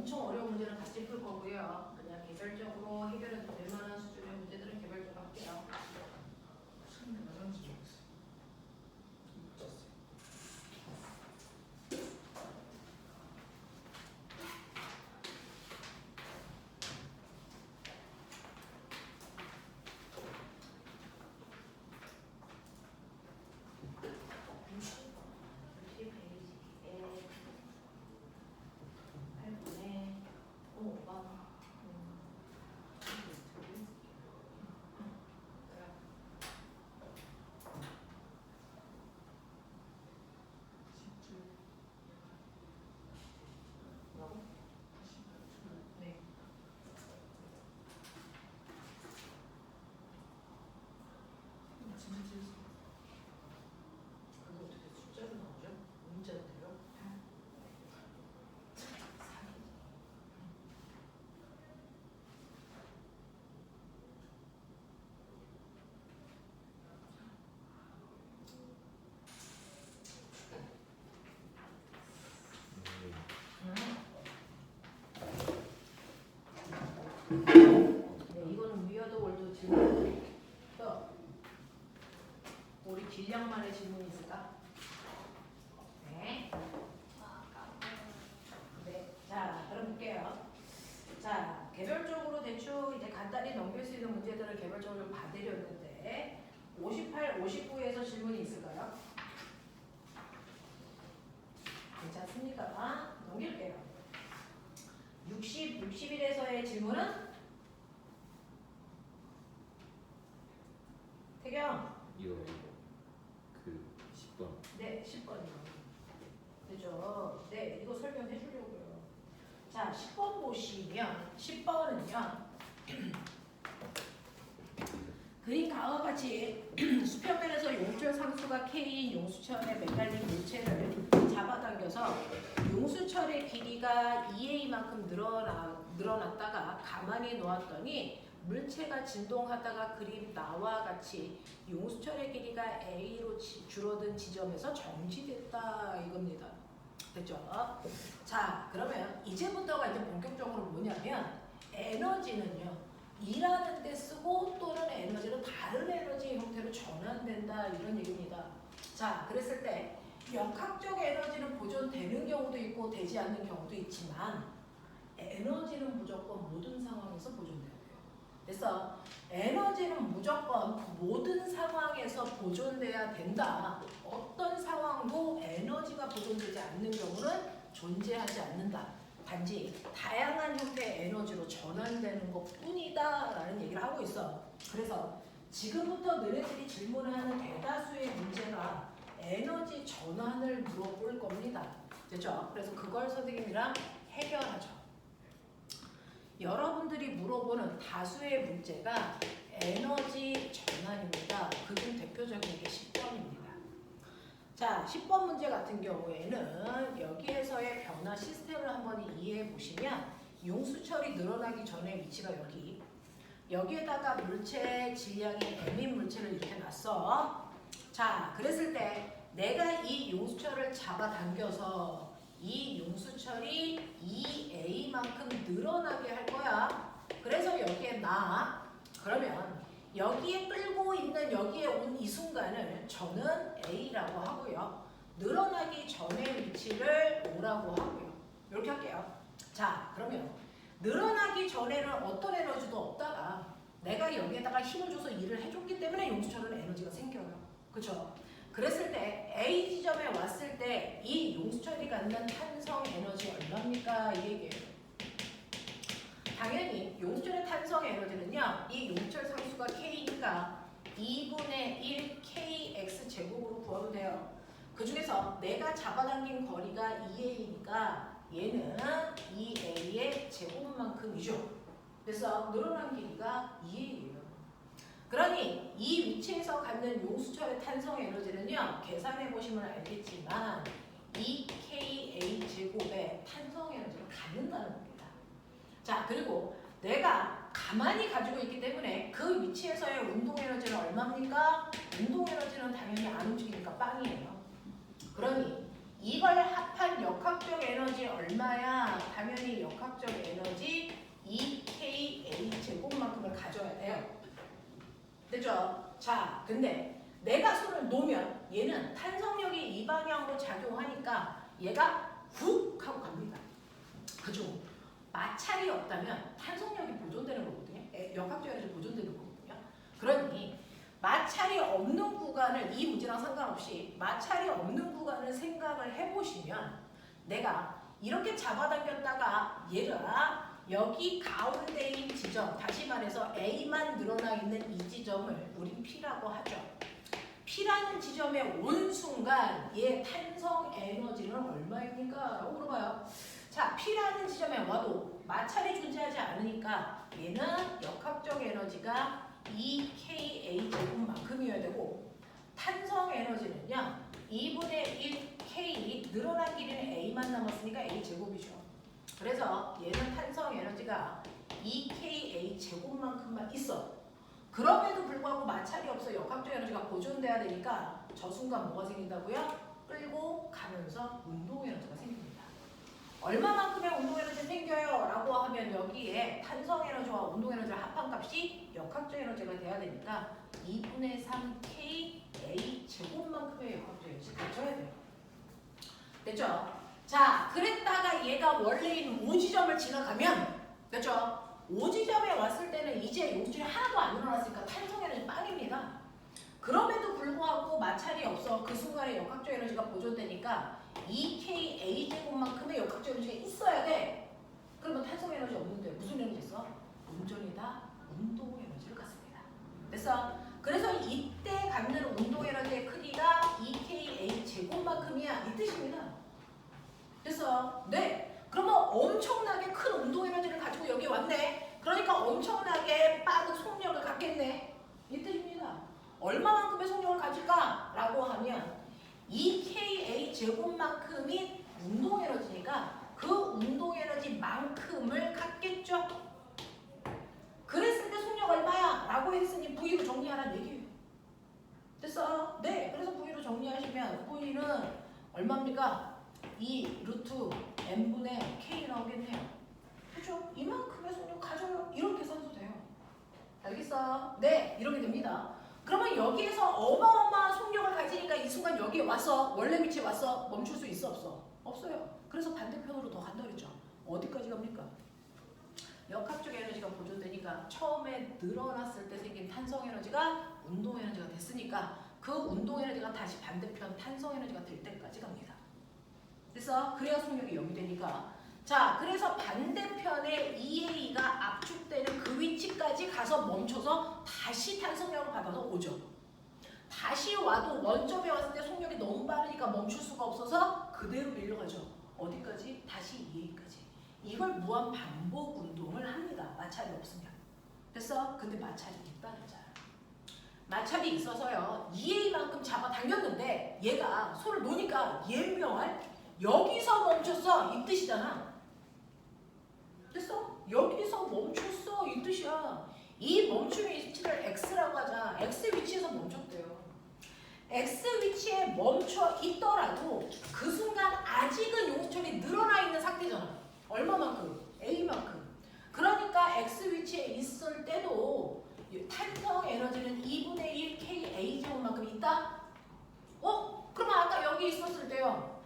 엄청 어려운 문제는 같이 풀 거고요. 그냥 개별적으로 해결해도 될 만한 수준의 문제들은 개별적으로 할게요. 네, 이거는 위어드 월드 질문. 또 우리 길량만의 질문이 있을까? 네. 네. 자, 그럼 볼게요. 자, 개별적으로 대충 이제 간단히 넘길 수 있는 문제들을 개별적으로 좀 봐드렸는데 58, 59에서 질문이 있을까요? 괜찮습니까? 넘길게요. 60, 61에서의 질문은? 태경. 이거 그 10번. 네, 10번이요. 그죠? 네, 이거 설명해 주려고요. 자, 10번 보시면 10번은요. 그림 가와 같이 수평면에서 용수철 상수가 K인 용수철에 매달린 물체를 잡아당겨서 용수철의 길이가 2A만큼 늘어났다가 가만히 놓았더니 물체가 진동하다가 그림 나와 같이 용수철의 길이가 A로 줄어든 지점에서 정지됐다 이겁니다. 됐죠? 자, 그러면 이제부터가 이제 본격적으로 뭐냐면 에너지는요. 일하는 데 쓰고 또는 에너지로 다른 에너지 형태로 전환된다 이런 얘기입니다. 자, 그랬을 때 역학적 에너지는 보존되는 경우도 있고 되지 않는 경우도 있지만 에너지는 무조건 모든 상황에서 보존돼야 돼요. 그래서 에너지는 무조건 모든 상황에서 보존돼야 된다. 어떤 상황도 에너지가 보존되지 않는 경우는 존재하지 않는다. 단지 다양한 형태의 에너지로 전환되는 것뿐이다 라는 얘기를 하고 있어. 그래서 지금부터 너네들이 질문하는 대다수의 문제가 에너지 전환을 물어볼 겁니다. 됐죠? 그래서 그걸 선생님이랑 해결하죠. 여러분들이 물어보는 다수의 문제가 에너지 전환입니다. 그중 대표적인 게 10번입니다. 자, 10번 문제 같은 경우에는 여기에서의 변화 시스템을 한번 이해해 보시면 용수철이 늘어나기 전에 위치가 여기에다가 물체 질량이 M인 물체를 이렇게 놨어. 자, 그랬을 때 내가 이 용수철을 잡아당겨서 이 용수철이 2A만큼 늘어나게 할 거야. 그래서 여기에 놔. 그러면 여기에 끌고 있는 여기에 온 이 순간을 저는 A라고 하고요. 늘어나기 전의 위치를 O라고 하고요. 이렇게 할게요. 자, 그러면 늘어나기 전에는 어떤 에너지도 없다가 내가 여기에다가 힘을 줘서 일을 해줬기 때문에 용수철은 에너지가 생겨요. 그렇죠? 그랬을 때 A 지점에 왔을 때 이 용수철이 갖는 탄성 에너지 얼마입니까? 이 얘기예요. 당연히 용수철의 탄성 에너지는요. 이 용수철 상수가 K니까 2분의 1 KX 제곱으로 구하면 돼요. 그 중에서 내가 잡아당긴 거리가 2A니까 얘는 2A의 제곱만큼이죠. 그래서 늘어난 길이가 2A예요. 그러니 이 위치에서 갖는 용수철의 탄성 에너지는요. 계산해 보시면 알겠지만 2KA 제곱의 탄성 에너지를 갖는다는 겁니다. 자, 그리고 내가 가만히 가지고 있기 때문에 그 위치에서의 운동 에너지는 얼마입니까? 운동 에너지는 당연히 안 움직이니까 빵이에요. 그러니 이걸 합한 역학적 에너지 얼마야? 당연히 역학적 에너지 2KA 제곱만큼을 가져야 돼요. 됐죠? 자, 근데 내가 손을 놓으면 얘는 탄성력이 이 방향으로 작용하니까 얘가 훅 하고 갑니다. 그죠? 마찰이 없다면 탄성력이 보존되는 거거든요. 역학적 에너지 보존되는 거거든요. 그러니 마찰이 없는 구간을 이 문제랑 상관없이 마찰이 없는 구간을 생각을 해보시면 내가 이렇게 잡아당겼다가 얘가 여기 가운데인 지점, 다시 말해서 A만 늘어나 있는 이 지점을 우린 P라고 하죠. P라는 지점에 온 순간 얘 탄성 에너지는 얼마입니까? 라고 물어봐요. 자, P라는 지점에 와도 마찰이 존재하지 않으니까 얘는 역학적 에너지가 2KA 제곱만큼이어야 되고 탄성 에너지는요 2분의 1K 늘어난 길이는 A만 남았으니까 A 제곱이죠. 그래서 얘는 탄성 에너지가 2KA 제곱만큼만 있어. 그럼에도 불구하고 마찰이 없어 역학적 에너지가 보존돼야 되니까 저 순간 뭐가 생긴다고요? 끌고 가면서 운동 에너지가 생깁니다. 얼마만큼의 운동 에너지 생겨요? 라고 하면 여기에 탄성 에너지와 운동 에너지를 합한 값이 역학적 에너지가 돼야 되니까 2분의 3K A 제곱만큼의 역학적 에너지 갖춰야 돼요. 됐죠? 자, 그랬다가 얘가 원래인 5지점을 지나가면 됐죠? 5지점에 왔을 때는 이제 욕줄이 하나도 안 일어났으니까 탄성 에너지 빵입니다. 그럼에도 불구하고 마찰이 없어. 그 순간에 역학적 에너지가 보존되니까 2KA 제곱만큼의 역학적 에너지가 있어야 돼. 그러면 탄성 에너지 없는데 무슨 에너지 있어? 온전히 다 운동 에너지를 갖습니다. 됐어? 그래서 이때 갖는 운동 에너지의 크기가 2KA 제곱만큼이야. 이 뜻입니다. 됐어? 네. 그러면 엄청나게 큰 운동 에너지를 가지고 여기 왔네. 그러니까 엄청나게 빠른 속력을 갖겠네. 이 뜻입니다. 얼마만큼의 속력을 가질까? 라고 하면 2KA 제곱만큼이 운동 에너지니까 그 운동 에너지만큼을 갖겠죠. 그랬을 때 속력 얼마야? 라고 했으니 V로 정리하라는 얘기예요. 됐어? 네. 그래서 V로 정리하시면 V는 얼마입니까? 2 루트 N분의 K 나오겠네요. 그렇죠? 이만큼의 속력 가져요. 이렇게 써도 돼요. 알겠어? 네. 이렇게 됩니다. 그러면 여기에서 어마어마한 속력을 가지니까 이 순간 여기에 와서 원래 위치에 와서 멈출 수 있어 없어? 없어요. 그래서 반대편으로 더 간다 그랬죠. 어디까지 갑니까? 역학적 에너지가 보존되니까 처음에 늘어났을 때 생긴 탄성 에너지가 운동 에너지가 됐으니까 그 운동 에너지가 다시 반대편 탄성 에너지가 될 때까지 갑니다. 그래서 그래야 속력이 0이 되니까 자, 그래서 반대편에 EA가 압축되는 그 위치까지 가서 멈춰서 다시 탄성력을 받아서 오죠. 다시 와도 원점에 왔을 때 속력이 너무 빠르니까 멈출 수가 없어서 그대로 밀려가죠. 어디까지? 다시 EA까지. 이걸 무한 반복 운동을 합니다. 마찰이 없으면. 됐어? 근데 마찰이 있다는 거잖아. 마찰이 있어서요. EA만큼 잡아당겼는데 얘가 손을 놓으니까 예명할 여기서 멈췄어. 이 뜻이잖아. 됐어? 여기서 멈췄어. 이 뜻이야. 이 멈춤의 위치를 X라고 하자. X 위치에서 멈췄대요. X 위치에 멈춰 있더라도 그 순간 아직은 용수철이 늘어나 있는 상태잖아. 얼마만큼? A만큼. 그러니까 X 위치에 있을 때도 탄성 에너지는 2분의 1 KA 제곱만큼 있다? 그러면 아까 여기 있었을 때요.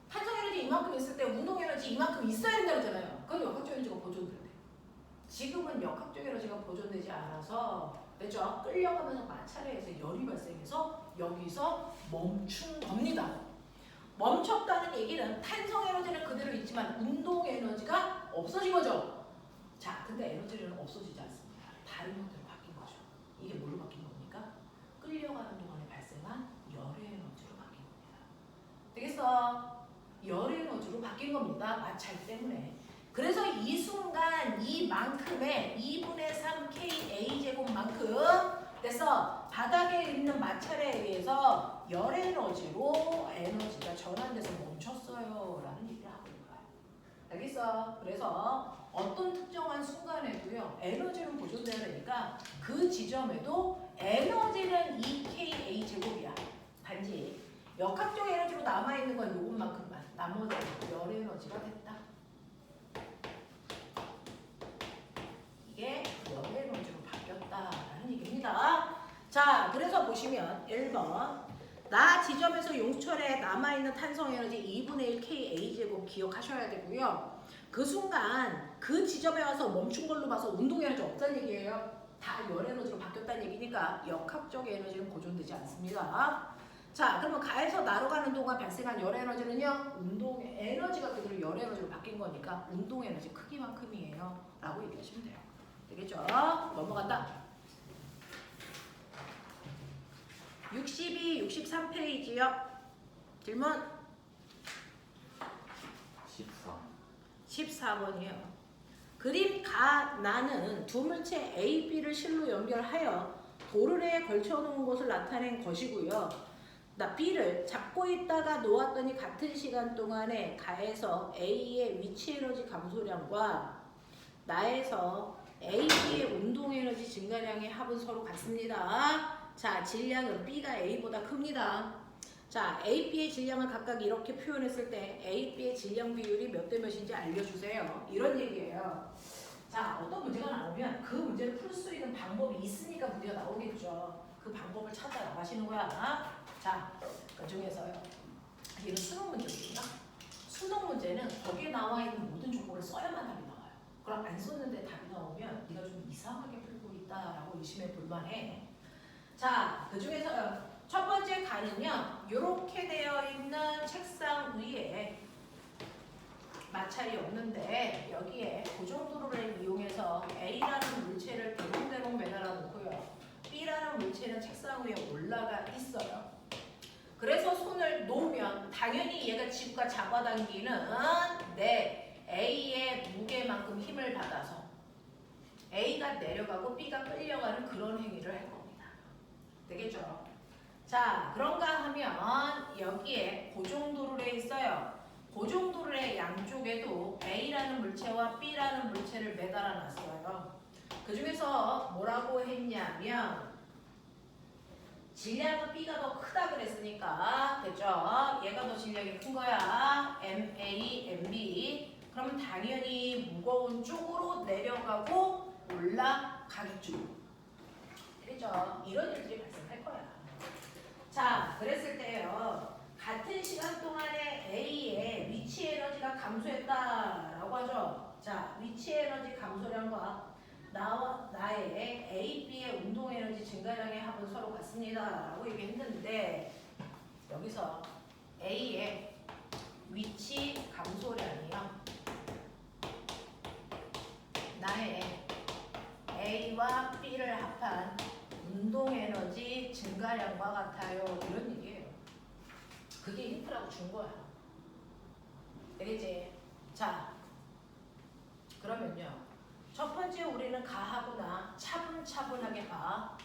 탄성 에너지 이만큼 있을 때 운동 에너지 이만큼 있어야 된다고 했잖아요. 그건 역학적 에너지가 보존된대. 지금은 역학적 에너지가 보존되지 않아서 됐죠? 끌려가면서 마찰에 의해서 열이 발생해서 여기서 멈춘 겁니다. 멈췄다는 얘기는 탄성 에너지는 그대로 있지만 운동 에너지가 없어진 거죠. 자, 근데 에너지는 없어지지 않습니다. 다른 형태로 바뀐 거죠. 이게 뭘로 바뀐 겁니까? 끌려가는 동안에 발생한 열의 에너지로 바뀐 겁니다. 되겠어? 열의 에너지로 바뀐 겁니다. 마찰 때문에. 그래서 이 순간 이만큼의 2분의 3 KA 제곱만큼 됐어. 바닥에 있는 마찰에 의해서 열 에너지로 에너지가 전환돼서 멈췄어요. 라는 얘기를 하고 있는 거야. 알겠어? 그래서 어떤 특정한 순간에도요. 에너지는 보존돼야 되니까 그 지점에도 에너지는 2KA 제곱이야. 단지 역학적 에너지로 남아있는 건 요것만큼만. 나머지 열 에너지가 됐다. 이게 열 에너지로 바뀌었다라는 얘기입니다. 자, 그래서 보시면 1번 나 지점에서 용철에 남아있는 탄성 에너지 2분의 1 kA제곱 기억하셔야 되고요. 그 순간 그 지점에 와서 멈춘 걸로 봐서 운동 에너지 없다는 얘기예요. 다 열 에너지로 바뀌었다는 얘기니까 역학적 에너지는 고존되지 않습니다. 자, 그러면 가에서 나로 가는 동안 발생한 열 에너지는요, 운동의 에너지가 그대로 열 에너지로 바뀐 거니까 운동 에너지 크기만큼이에요 라고 얘기하시면 돼요. 되겠죠? 넘어간다. 62, 63페이지요. 질문 14번이에요. 그림 가 나는 두 물체 A, B를 실로 연결하여 도르래에 걸쳐놓은 것을 나타낸 것이고요. 나 B를 잡고 있다가 놓았더니 같은 시간 동안에 가에서 A의 위치 에너지 감소량과 나에서 A, B의 운동 에너지 증가량의 합은 서로 같습니다. 자, 질량은 B가 A보다 큽니다. 자, A, B의 질량을 각각 이렇게 표현했을 때 A, B의 질량 비율이 몇 대 몇인지 알려주세요. 이런 얘기예요. 자, 어떤 문제가 나오면 그 문제를 풀 수 있는 방법이 있으니까 문제가 나오겠죠. 그 방법을 찾아 나가시는 거야. 자, 그 중에서요. 이런 수능 문제거든요. 수능 문제는 거기에 나와 있는 모든 정보를 써야만 답이 나와요. 그럼 안 썼는데 답이 나오면 네가 좀 이상하게 풀고 있다라고 의심해 볼 만해. 자, 그 중에서 첫 번째 가는요, 이렇게 되어 있는 책상 위에 마찰이 없는데 여기에 고정도로를 이용해서 A라는 물체를 대롱대롱 매달아 놓고요, B라는 물체는 책상 위에 올라가 있어요. 그래서 손을 놓으면 당연히 얘가 집과 잡아당기는 A의 무게만큼 힘을 받아서 A가 내려가고 B가 끌려가는 그런 행위를 할 겁니다. 되겠죠? 자, 그런가 하면 여기에 고정도르래 있어요. 고정도르래 양쪽에도 A라는 물체와 B라는 물체를 매달아 놨어요. 그 중에서 뭐라고 했냐면 질량은 B가 더 크다 그랬으니까, 됐죠? 얘가 더 질량이 큰 거야. MA, MB. 그러면 당연히 무거운 쪽으로 내려가고 올라가겠죠. 그렇죠? 이런 일들이 발생할 거야. 자, 그랬을 때요, 같은 시간 동안에 A의 위치 에너지가 감소했다라고 하죠. 자, 위치 에너지 감소량과 나의 A, B의 운동 에너지 증가량의 합은 서로 같습니다라고 얘기했는데, 여기서 A의 위치 감소량이요, 나의 A와 B를 합한 운동 에너지 증가량과 같아요. 이런 얘기예요. 그게 힌트라고 준 거야. 되겠지? 자, 그러면요, 첫 번째 우리는 가하구나 차분차분하게 봐.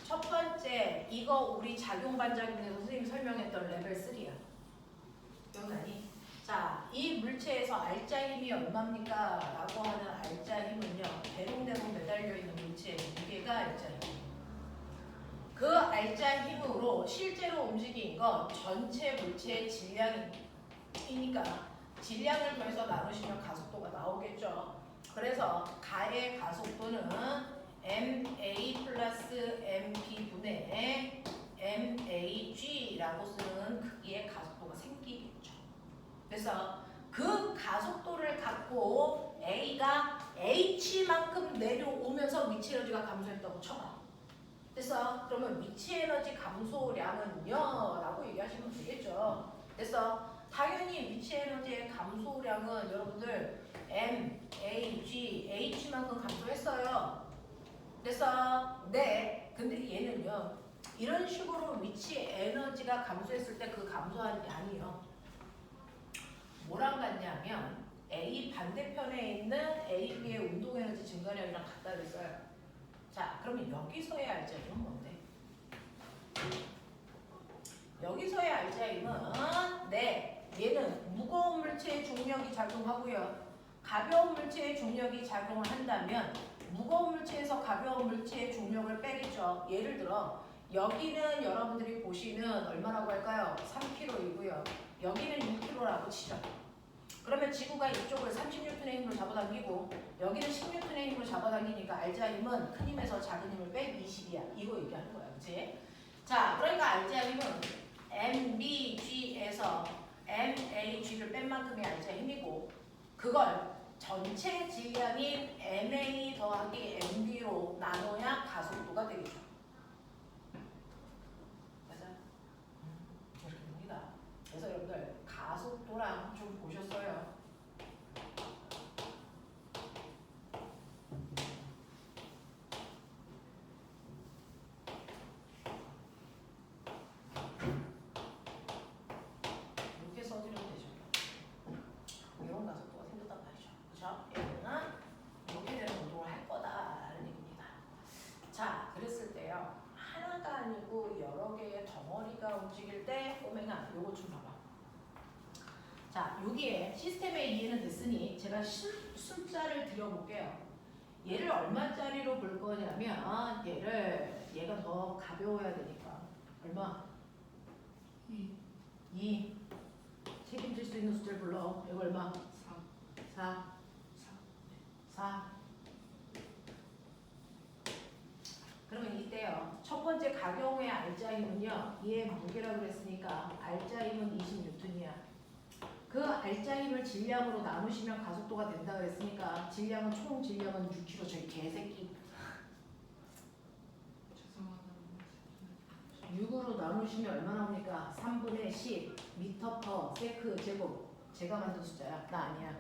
첫 번째 이거 우리 작용 반작용에서 선생님이 설명했던 레벨 3야. 기억나니? 자, 이 물체에서 알짜 힘이 얼마입니까? 라고 하는 알짜 힘은요, 대롱대롱 매달려 있는 물체의 무게가 알짜 힘. 그 알짜 힘으로 실제로 움직인 건 전체 물체의 질량이니까 질량을 더해서 나누시면 가속도가 나오겠죠. 그래서 가의 가속도는 ma 플러스 mp분의 mag라고 쓰는 크기의 가속도가 생기겠죠. 그래서 그 가속도를 갖고 a가 h만큼 내려오면서 위치 에너지가 감소했다고 쳐봐. 그래서 그러면 위치 에너지 감소량은요? 라고 얘기하시면 되겠죠. 그래서 당연히 위치 에너지의 감소량은 여러분들 M, A, G, H만큼 감소했어요. 그래서 네, 근데 얘는요, 이런 식으로 위치 에너지가 감소했을 때 그 감소한 양이요, 뭐랑 같냐면 A 반대편에 있는 A, B의 운동 에너지 증가량이랑 같다 그랬어요. 자, 그러면 여기서의 알짜임은 뭔데? 여기서의 알짜임은 네, 얘는 무거운 물체의 중력이 작용하고요, 가벼운 물체의 중력이 작용을 한다면 무거운 물체에서 가벼운 물체의 중력을 빼겠죠. 예를 들어 여기는 여러분들이 보시는 얼마라고 할까요? 3kg이고요. 여기는 2kg라고 치죠. 그러면 지구가 이쪽을 30N의 힘으로 잡아당기고 여기는 10N의 힘으로 잡아당기니까 알자 힘은 큰 힘에서 작은 힘을 뺀 20이야. 이거 얘기하는 거야. 그치? 자, 그러니까 알자 힘은 MBG에서 MAG를 뺀 만큼의 알자 힘이고 그걸 전체 질량인 MA 더하기 MB로 나눠야 가속도가 되겠죠. 맞아? 이렇게 됩니다. 그래서 여러분들 가속도랑 좀 보셨어요. 이렇게 써주면 되죠. 이런 가속도가 생겼단 말이죠. 그죠? 얘는 이렇게 되는 운동을 할 거다라는 얘기입니다. 자, 그랬을 때요. 하나가 아니고 여러 개의 덩어리가 움직일 때 꼬맹아 요거 좀 봐봐. 자, 여기에 시스템의 이해는 됐으니 제가 숫자를 드려볼게요. 얘를 얼마짜리로 볼 거냐면 얘가 더 가벼워야 되니까 얼마? 2 책임질 수 있는 숫자를 불러. 이거 얼마? 4 그러면 이때요. 첫 번째 가경우의 알짜힘은요. 얘의 무게라고 그랬으니까 알짜힘은 20N이야. 그 알짜힘을 질량으로 나누시면 가속도가 된다 그랬으니까 질량은 총 질량은 6kg. 저희 개새끼. 6으로 나누시면 얼마 나옵니까? 3분의 10 미터 퍼 세크 제곱. 제가 만든 숫자야. 나 아니야.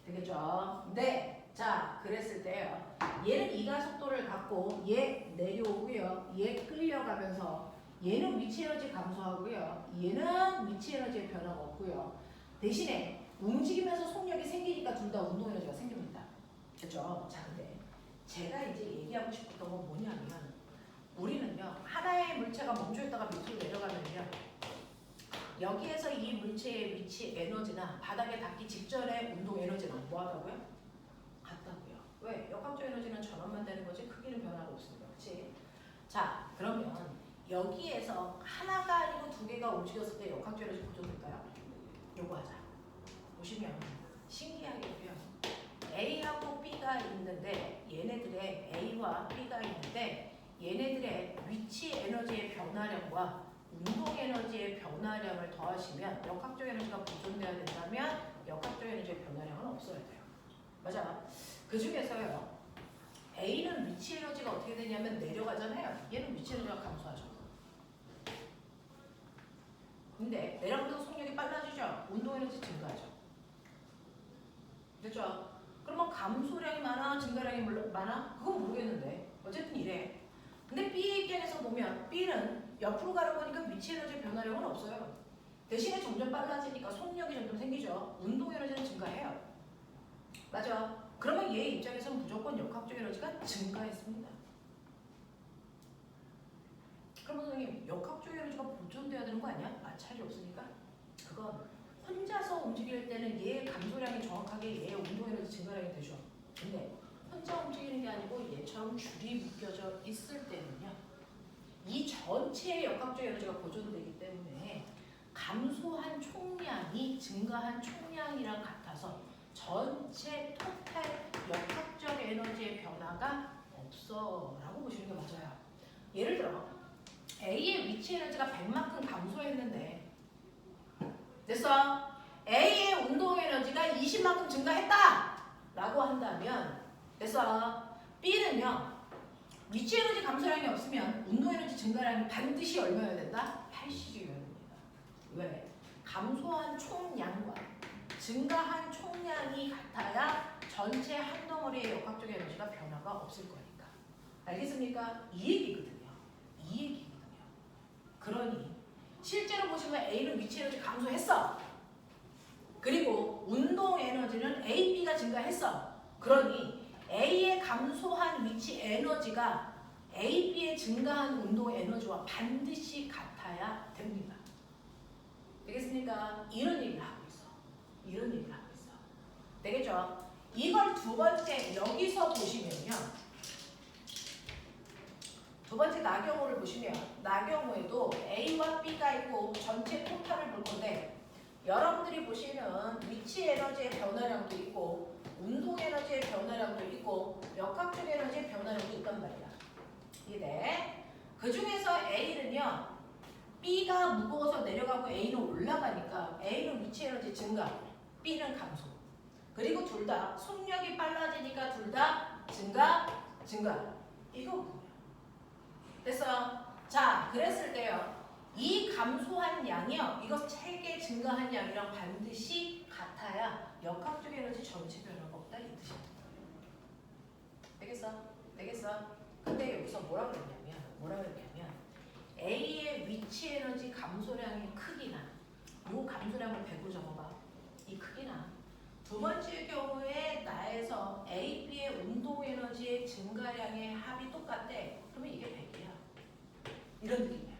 되겠죠? 네. 자, 그랬을 때요. 얘는 이가속도를 갖고 얘 내려오고요. 얘 끌려가면서 얘는 위치 에너지 감소하고요. 얘는 위치 에너지의 변화가 없고요. 대신에 움직이면서 속력이 생기니까 둘 다 운동 에너지가 생깁니다. 그렇죠? 자, 근데 제가 이제 얘기하고 싶었던 건 뭐냐면 우리는요. 하나의 물체가 멈춰있다가 밑으로 내려가면요. 여기에서 이 물체의 위치 에너지나 바닥에 닿기 직전의 운동 에너지는 뭐하다고요? 같다고요. 왜? 역학적 에너지는 전원만 되는 거지 크기는 변화가 없습니다. 그렇지? 자, 그러면 여기에서 하나가 아니고 두 개가 움직였을 때 역학적 에너지 보존될까요? 요거 하자. 보시면 신기하게도요. A하고 B가 있는데 얘네들의 A와 B가 있는데 얘네들의 위치 에너지의 변화량과 운동 에너지의 변화량을 더하시면 역학적 에너지가 보존돼야 된다면 역학적 에너지의 변화량은 없어야 돼요. 맞아. 그 중에서요. A는 위치 에너지가 어떻게 되냐면 내려가잖아요. 얘는 위치 에너지가 감소하죠. 근데 내려가면서 속력이 빨라지죠. 운동 에너지 증가하죠. 됐죠? 그러면 감소량이 많아, 증가량이 많아? 그건 모르겠는데 어쨌든 이래. 근데 B 입장에서 보면 B는 옆으로 가는 거니까 위치 에너지 변화량은 없어요. 대신에 점점 빨라지니까 속력이 점점 생기죠. 운동 에너지는 증가해요. 맞아. 그러면 얘 입장에서는 무조건 역학적 에너지가 증가했습니다. 그러면 선생님 역학적 에너지가 보존돼야 되는 거 아니야? 마찰이 없으니까. 그건 혼자서 움직일 때는 얘의 감소량이 정확하게 얘의 운동 에너지 증가량이 되죠. 근데 혼자 움직이는 게 아니고 얘처럼 줄이 묶여져 있을 때는요. 이 전체의 역학적 에너지가 보존되기 때문에 감소한 총량이 증가한 총량이랑 같아서 전체 토탈 역학적 에너지의 변화가 없어 라고 보시는 게 맞아요. 예를 들어 A의 위치 에너지가 100만큼 감소했는데 됐어? A의 운동 에너지가 20만큼 증가했다 라고 한다면 됐어? B는요 위치 에너지 감소량이 없으면 운동 에너지 증가량이 반드시 얼마여야 된다? 80이어야 됩니다. 왜? 감소한 총량과 증가한 총량이 같아야 전체 한 덩어리의 역학적 에너지가 변화가 없을 거니까. 알겠습니까? 이 얘기거든요. 이 얘기거든요. 그러니 실제로 보시면 A는 위치 에너지 감소했어. 그리고 운동 에너지는 A, B가 증가했어. 그러니 A의 감소한 위치 에너지가 A, B의 증가한 운동 에너지와 반드시 같아야 됩니다. 되겠습니까? 이런 얘기를 하고 있어. 이런 얘기를 하고 있어. 되겠죠? 이걸 두 번째 여기서 보시면요. 두 번째 나경우를 보시면 나경우에도 A와 B가 있고 전체 토탈을 볼 건데 여러분들이 보시는 위치 에너지의 변화량도 있고 운동 에너지의 변화량도 있고 역학적 에너지의 변화량도 있단 말이야. 이해? 그 중에서 A는요. B가 무거워서 내려가고 A는 올라가니까 A는 위치 에너지 증가, B는 감소. 그리고 둘 다 속력이 빨라지니까 둘 다 증가. 이거 뭐야? 됐어? 자, 그랬을 때요. 이 감소한 양이요. 이거 체계 증가한 양이랑 반드시 같아야 역학적 에너지 전체 변화가 없다 이 뜻이야. 되겠어? 근데 여기서 뭐라 그랬냐면 A의 위치 에너지 감소량의 크기나 요 감소량을 100으로 적어봐. 이 크기나 두 번째 경우에 나에서 A, B의 운동 에너지의 증가량의 합이 똑같대. 그러면 이게 100이야. 이런 느낌이야.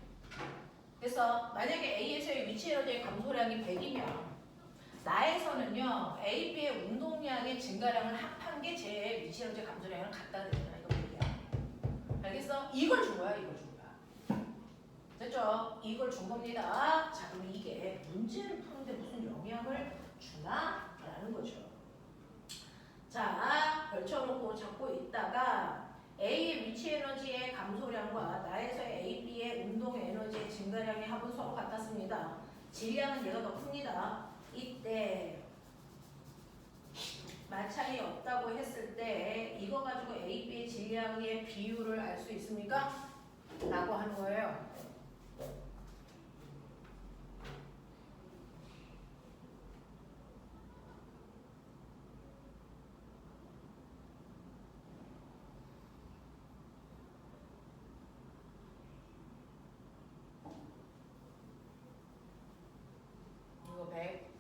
그래서 만약에 A에서의 위치 에너지의 감소량이 100이면 나에서는요 A, B의 운동량의 증가량을 합한 게 제 위치 에너지 감소량을 갖다 대잖아. 이거 100이야. 알겠어? 이걸 준 거야. 됐죠? 이걸 준 겁니다. 자, 그럼 이게 문제를 푸는데 무슨 영향을 주나? 라는 거죠. 자, 걸쳐놓고 잡고 있다가 A의 위치 에너지의 감소량과 나에서의 A, B의 운동 에너지의 증가량의 합은 서로 같았습니다. 질량은 얘가 더 큽니다. 이때 마찰이 없다고 했을 때 이거 가지고 A, B의 질량의 비율을 알 수 있습니까? 라고 하는 거예요. 이거 100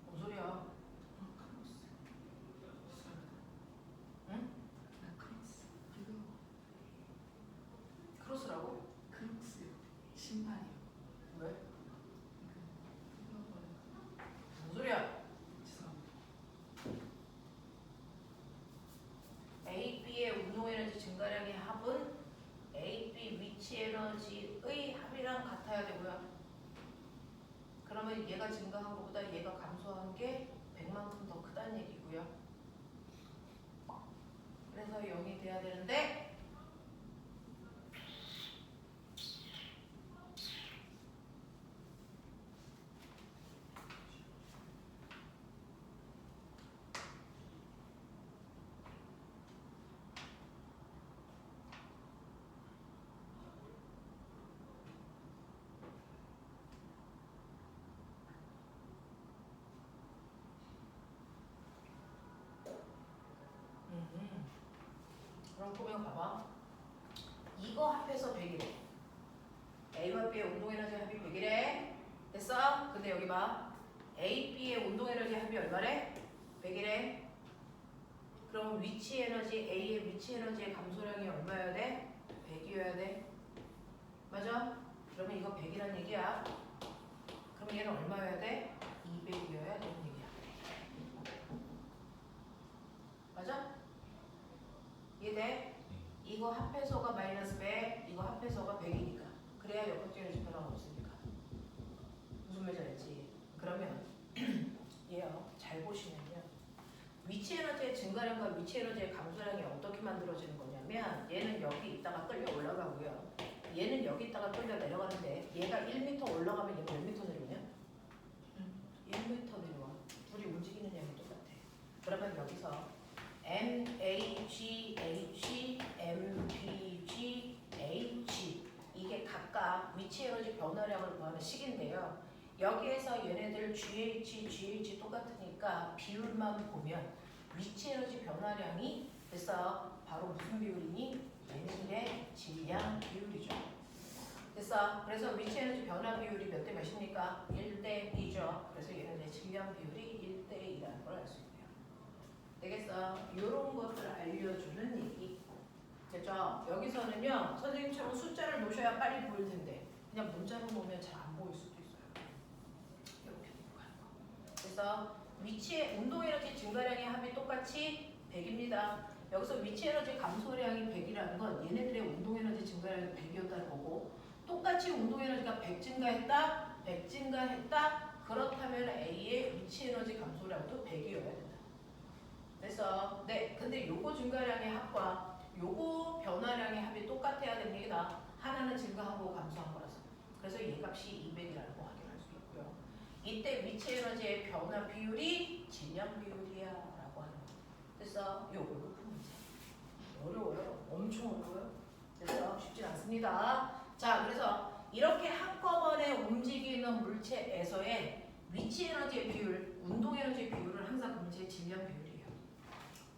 뭔 소리야? 응? 크로스라고? 크록스요. 신발이요. 왜? 뭔 소리야? 죄송합니다. A, B의 운동 에너지 증가량의 합은 A, B 위치 에너지의 합이랑 같아야 되고요. 그러면 얘가 증가한 것보다 얘가 감소한 게 100만큼 더 크다는 얘기고요. 그래서 0이 돼야 되는데 그럼 보면 봐봐. 이거 합해서 100이래. A와 B의 운동 에너지 합이 100이래. 됐어? 근데 여기 봐. A, B의 운동 에너지 합이 얼마래? 100이래. 그럼 위치 에너지, A의 위치 에너지의 감소량이 얼마여야 돼? 100이어야 돼. 맞아? 그러면 이거 100이란 얘기야. 그럼 얘는 얼마여야 돼? 200이어야 되는 얘기야. 맞아? 이해돼? 이 이거 합해서가 마이너스 100, 이거 합해서가 100이니까. 그래야 역학적 에너지 변화가 없으니까. 무슨 말인지 알지? 그러면 얘요. 잘 보시면요. 위치 에너지의 증가량과 위치 에너지의 감소량이 어떻게 만들어지는 거냐면 얘는 여기 있다가 끌려 올라가고요. 얘는 여기 있다가 끌려 내려가는데 얘가 1m 올라가면 얘 몇 m 내려오냐? 1m 내려와. 둘이 움직이는 양이 똑같아. 그러면 여기서 MHH, MPGH 이게 각각 위치 에너지 변화량을 구하는 식인데요. 여기에서 얘네들 GH 똑같으니까 비율만 보면 위치 에너지 변화량이 그래서 바로 무슨 비율이니? 얘네들의 질량 비율이죠. 그래서 위치 에너지 변화 비율이 몇 대 몇입니까? 1대 2죠. 그래서 얘네들의 질량 비율이 1대 2라는 걸 알 수 있고요. 되겠어? 이런 것을 알려주는 얘기. 됐죠? 여기서는요. 선생님처럼 숫자를 놓으셔야 빨리 보일 텐데 그냥 문자로 놓으면 잘 안 보일 수도 있어요. 이렇게 넘어가는 거. 그래서 위치의 운동 에너지 증가량의 합이 똑같이 100입니다. 여기서 위치 에너지 감소량이 100이라는 건 얘네들의 운동 에너지 증가량이 100이었다는 거고 똑같이 운동 에너지가 100 증가했다, 100 증가했다. 그렇다면 A의 위치 에너지 감소량도 100이어야 된다. 그래서 네, 근데 요거 증가량의 합과 요거 변화량의 합이 똑같아야 됩니다. 하나는 증가하고 감소한 거라서. 그래서 얘 값이 200이라고 확인할 수 있고요. 이때 위치 에너지의 변화 비율이 질량 비율이야 라고 하는 거. 그래서 요거 푸는 문제. 어려워요. 엄청 어려워요. 그래서 쉽지 않습니다. 자, 그래서 이렇게 한꺼번에 움직이는 물체에서의 위치 에너지의 비율, 운동 에너지의 비율은 항상 그 문제의 질량 비율이에요.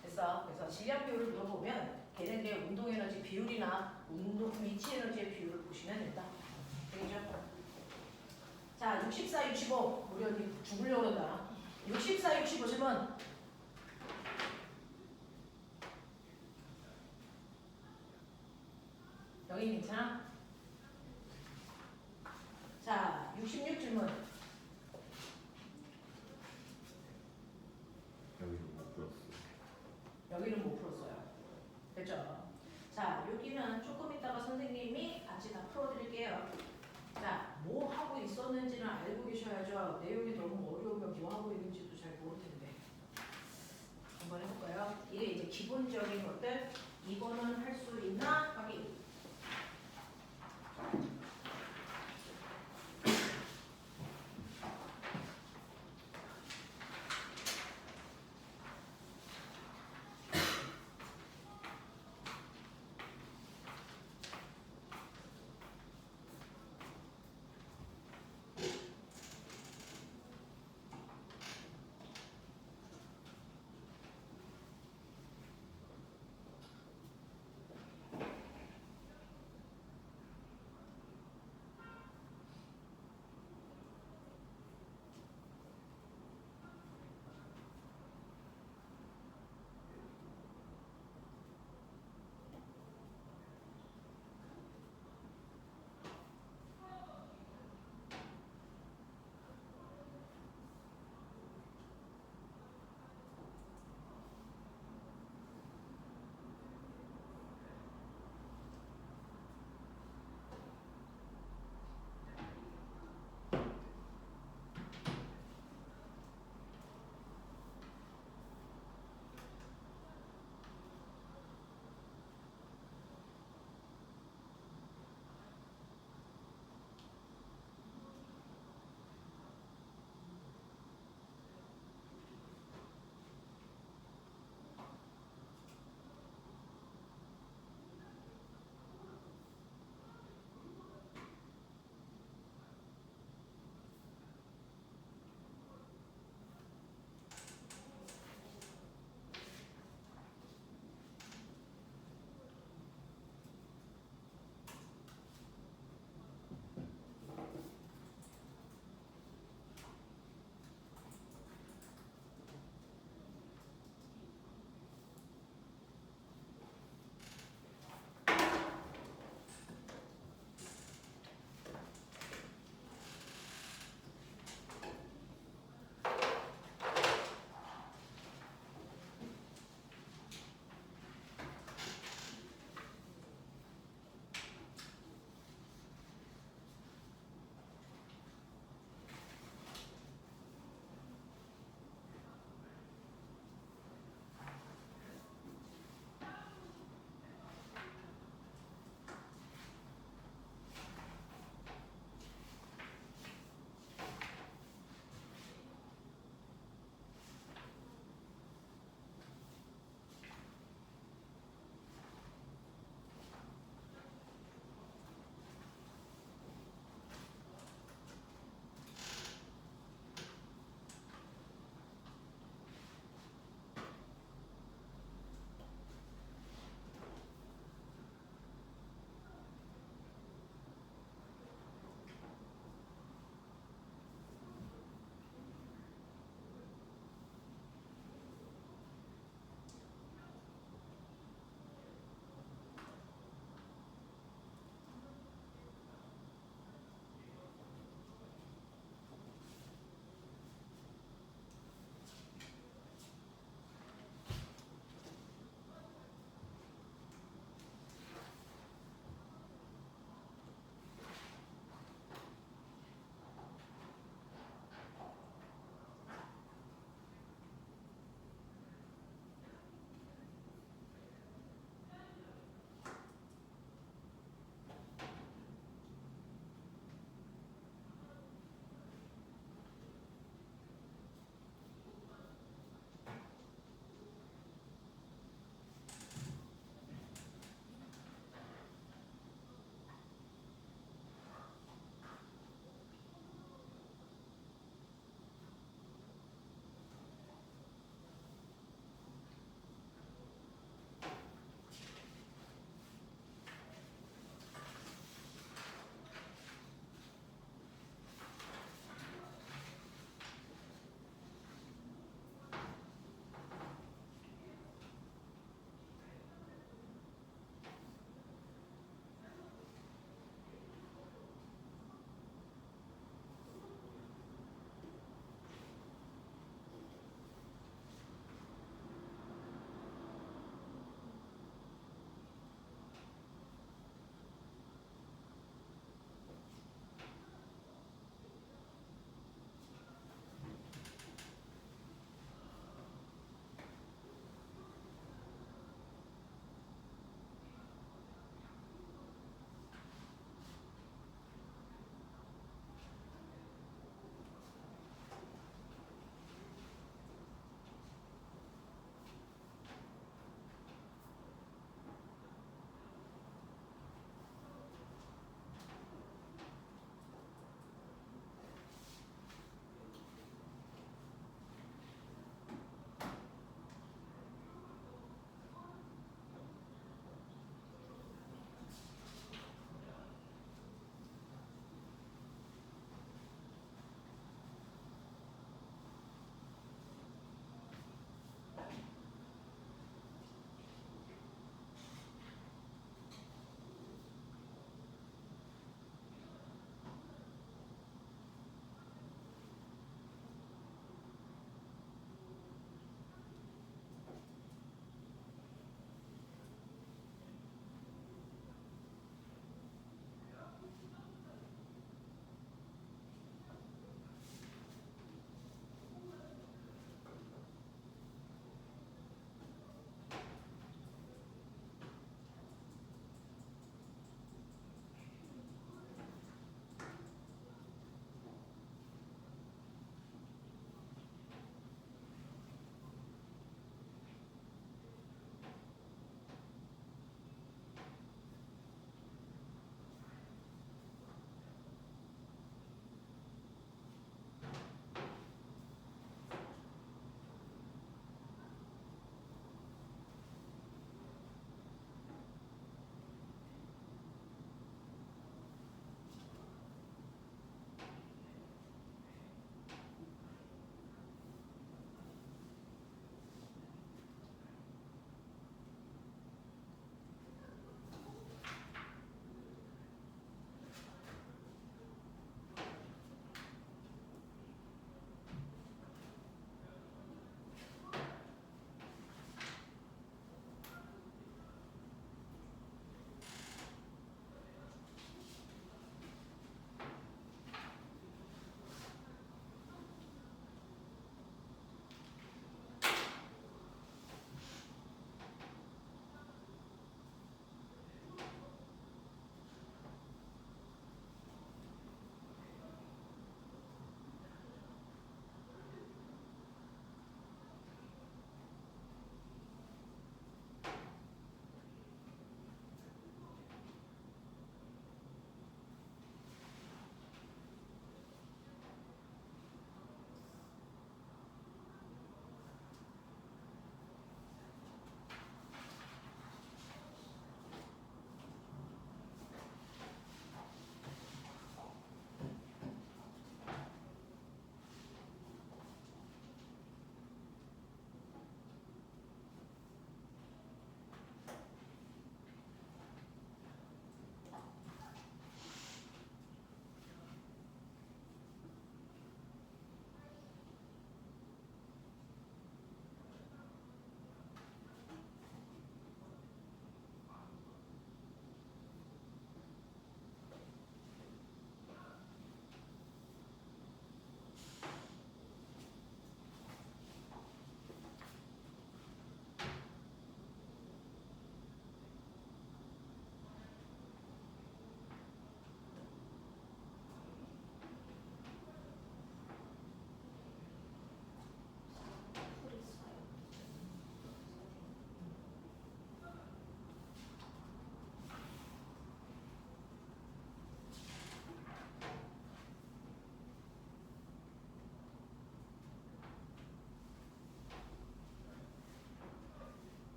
그래서 질량 비율을 물어보면 걔네들의 운동 에너지 비율이나 위치 에너지의 비율을 보시면 된다. 되겠죠? 자, 64, 65. 우리 언니 죽으려고 그런다. 64, 65 질문. 여기 괜찮아? 자, 66 질문. 여기는 못 풀었어. 여기는 못 풀었어요. 됐죠? 자, 여기는 조금 이따가 선생님이 같이 다 풀어드릴게요. 자, 뭐 하고 있었는지는 알고 계셔야죠. 내용이 너무 어려우면 뭐 하고 있는지도 잘 모를 텐데. 한번 해볼까요? 이게 이제 기본적인 것들. 이거는 할 수 있나? 확인.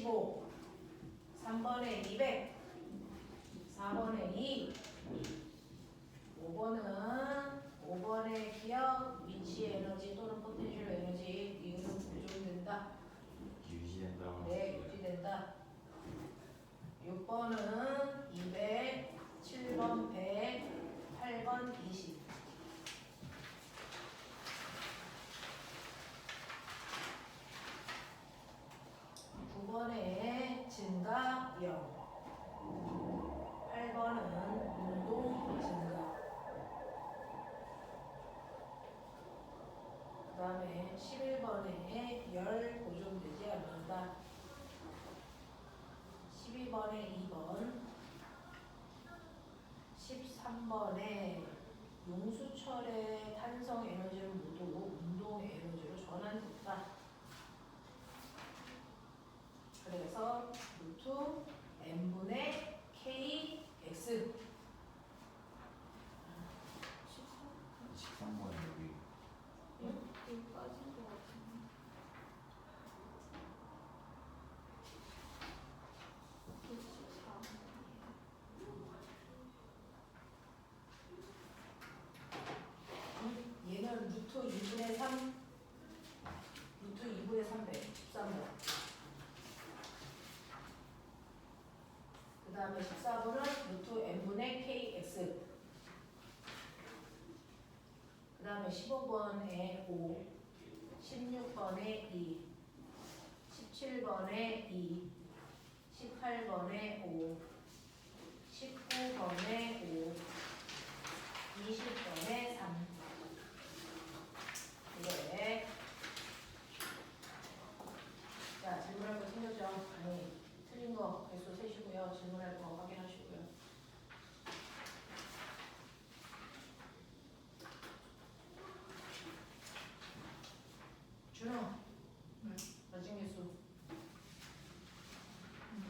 15, 3번에 200, 4번에 2, 5번의 기억, 위치 에너지 또는 포텐셜 에너지 이유는 고정된다. 유지된다고 네, 유지된다. 6번은 200, 7번 100, 8번 20. 9번에 증가 0. 8번은 운동 증가. 그 다음에 11번에 열 고정되지 않는다. 12번에 2번. 13번에 용수철의 탄성 에너지를 모두 운동 에너지로 전환됐다. 그래서 루트 n분의 kx 13번 여기 여기 빠진 것 같은데. 그 14번이에요. 얘는 루트 2분의 3 루트 2분의 300 13번. 그 다음에 14번은 루트 n분의 kx. 그 다음에 15번에 5, 16번에 2, 17번에 2, 18번에 5, 19번에 5, 20번에 3. 이래. 자, 질문할 거 챙겨줘. 아니, 틀린 거 개수 세시고요. 질문할 거 확인하시고요. 준호, 네. 나중에 개수.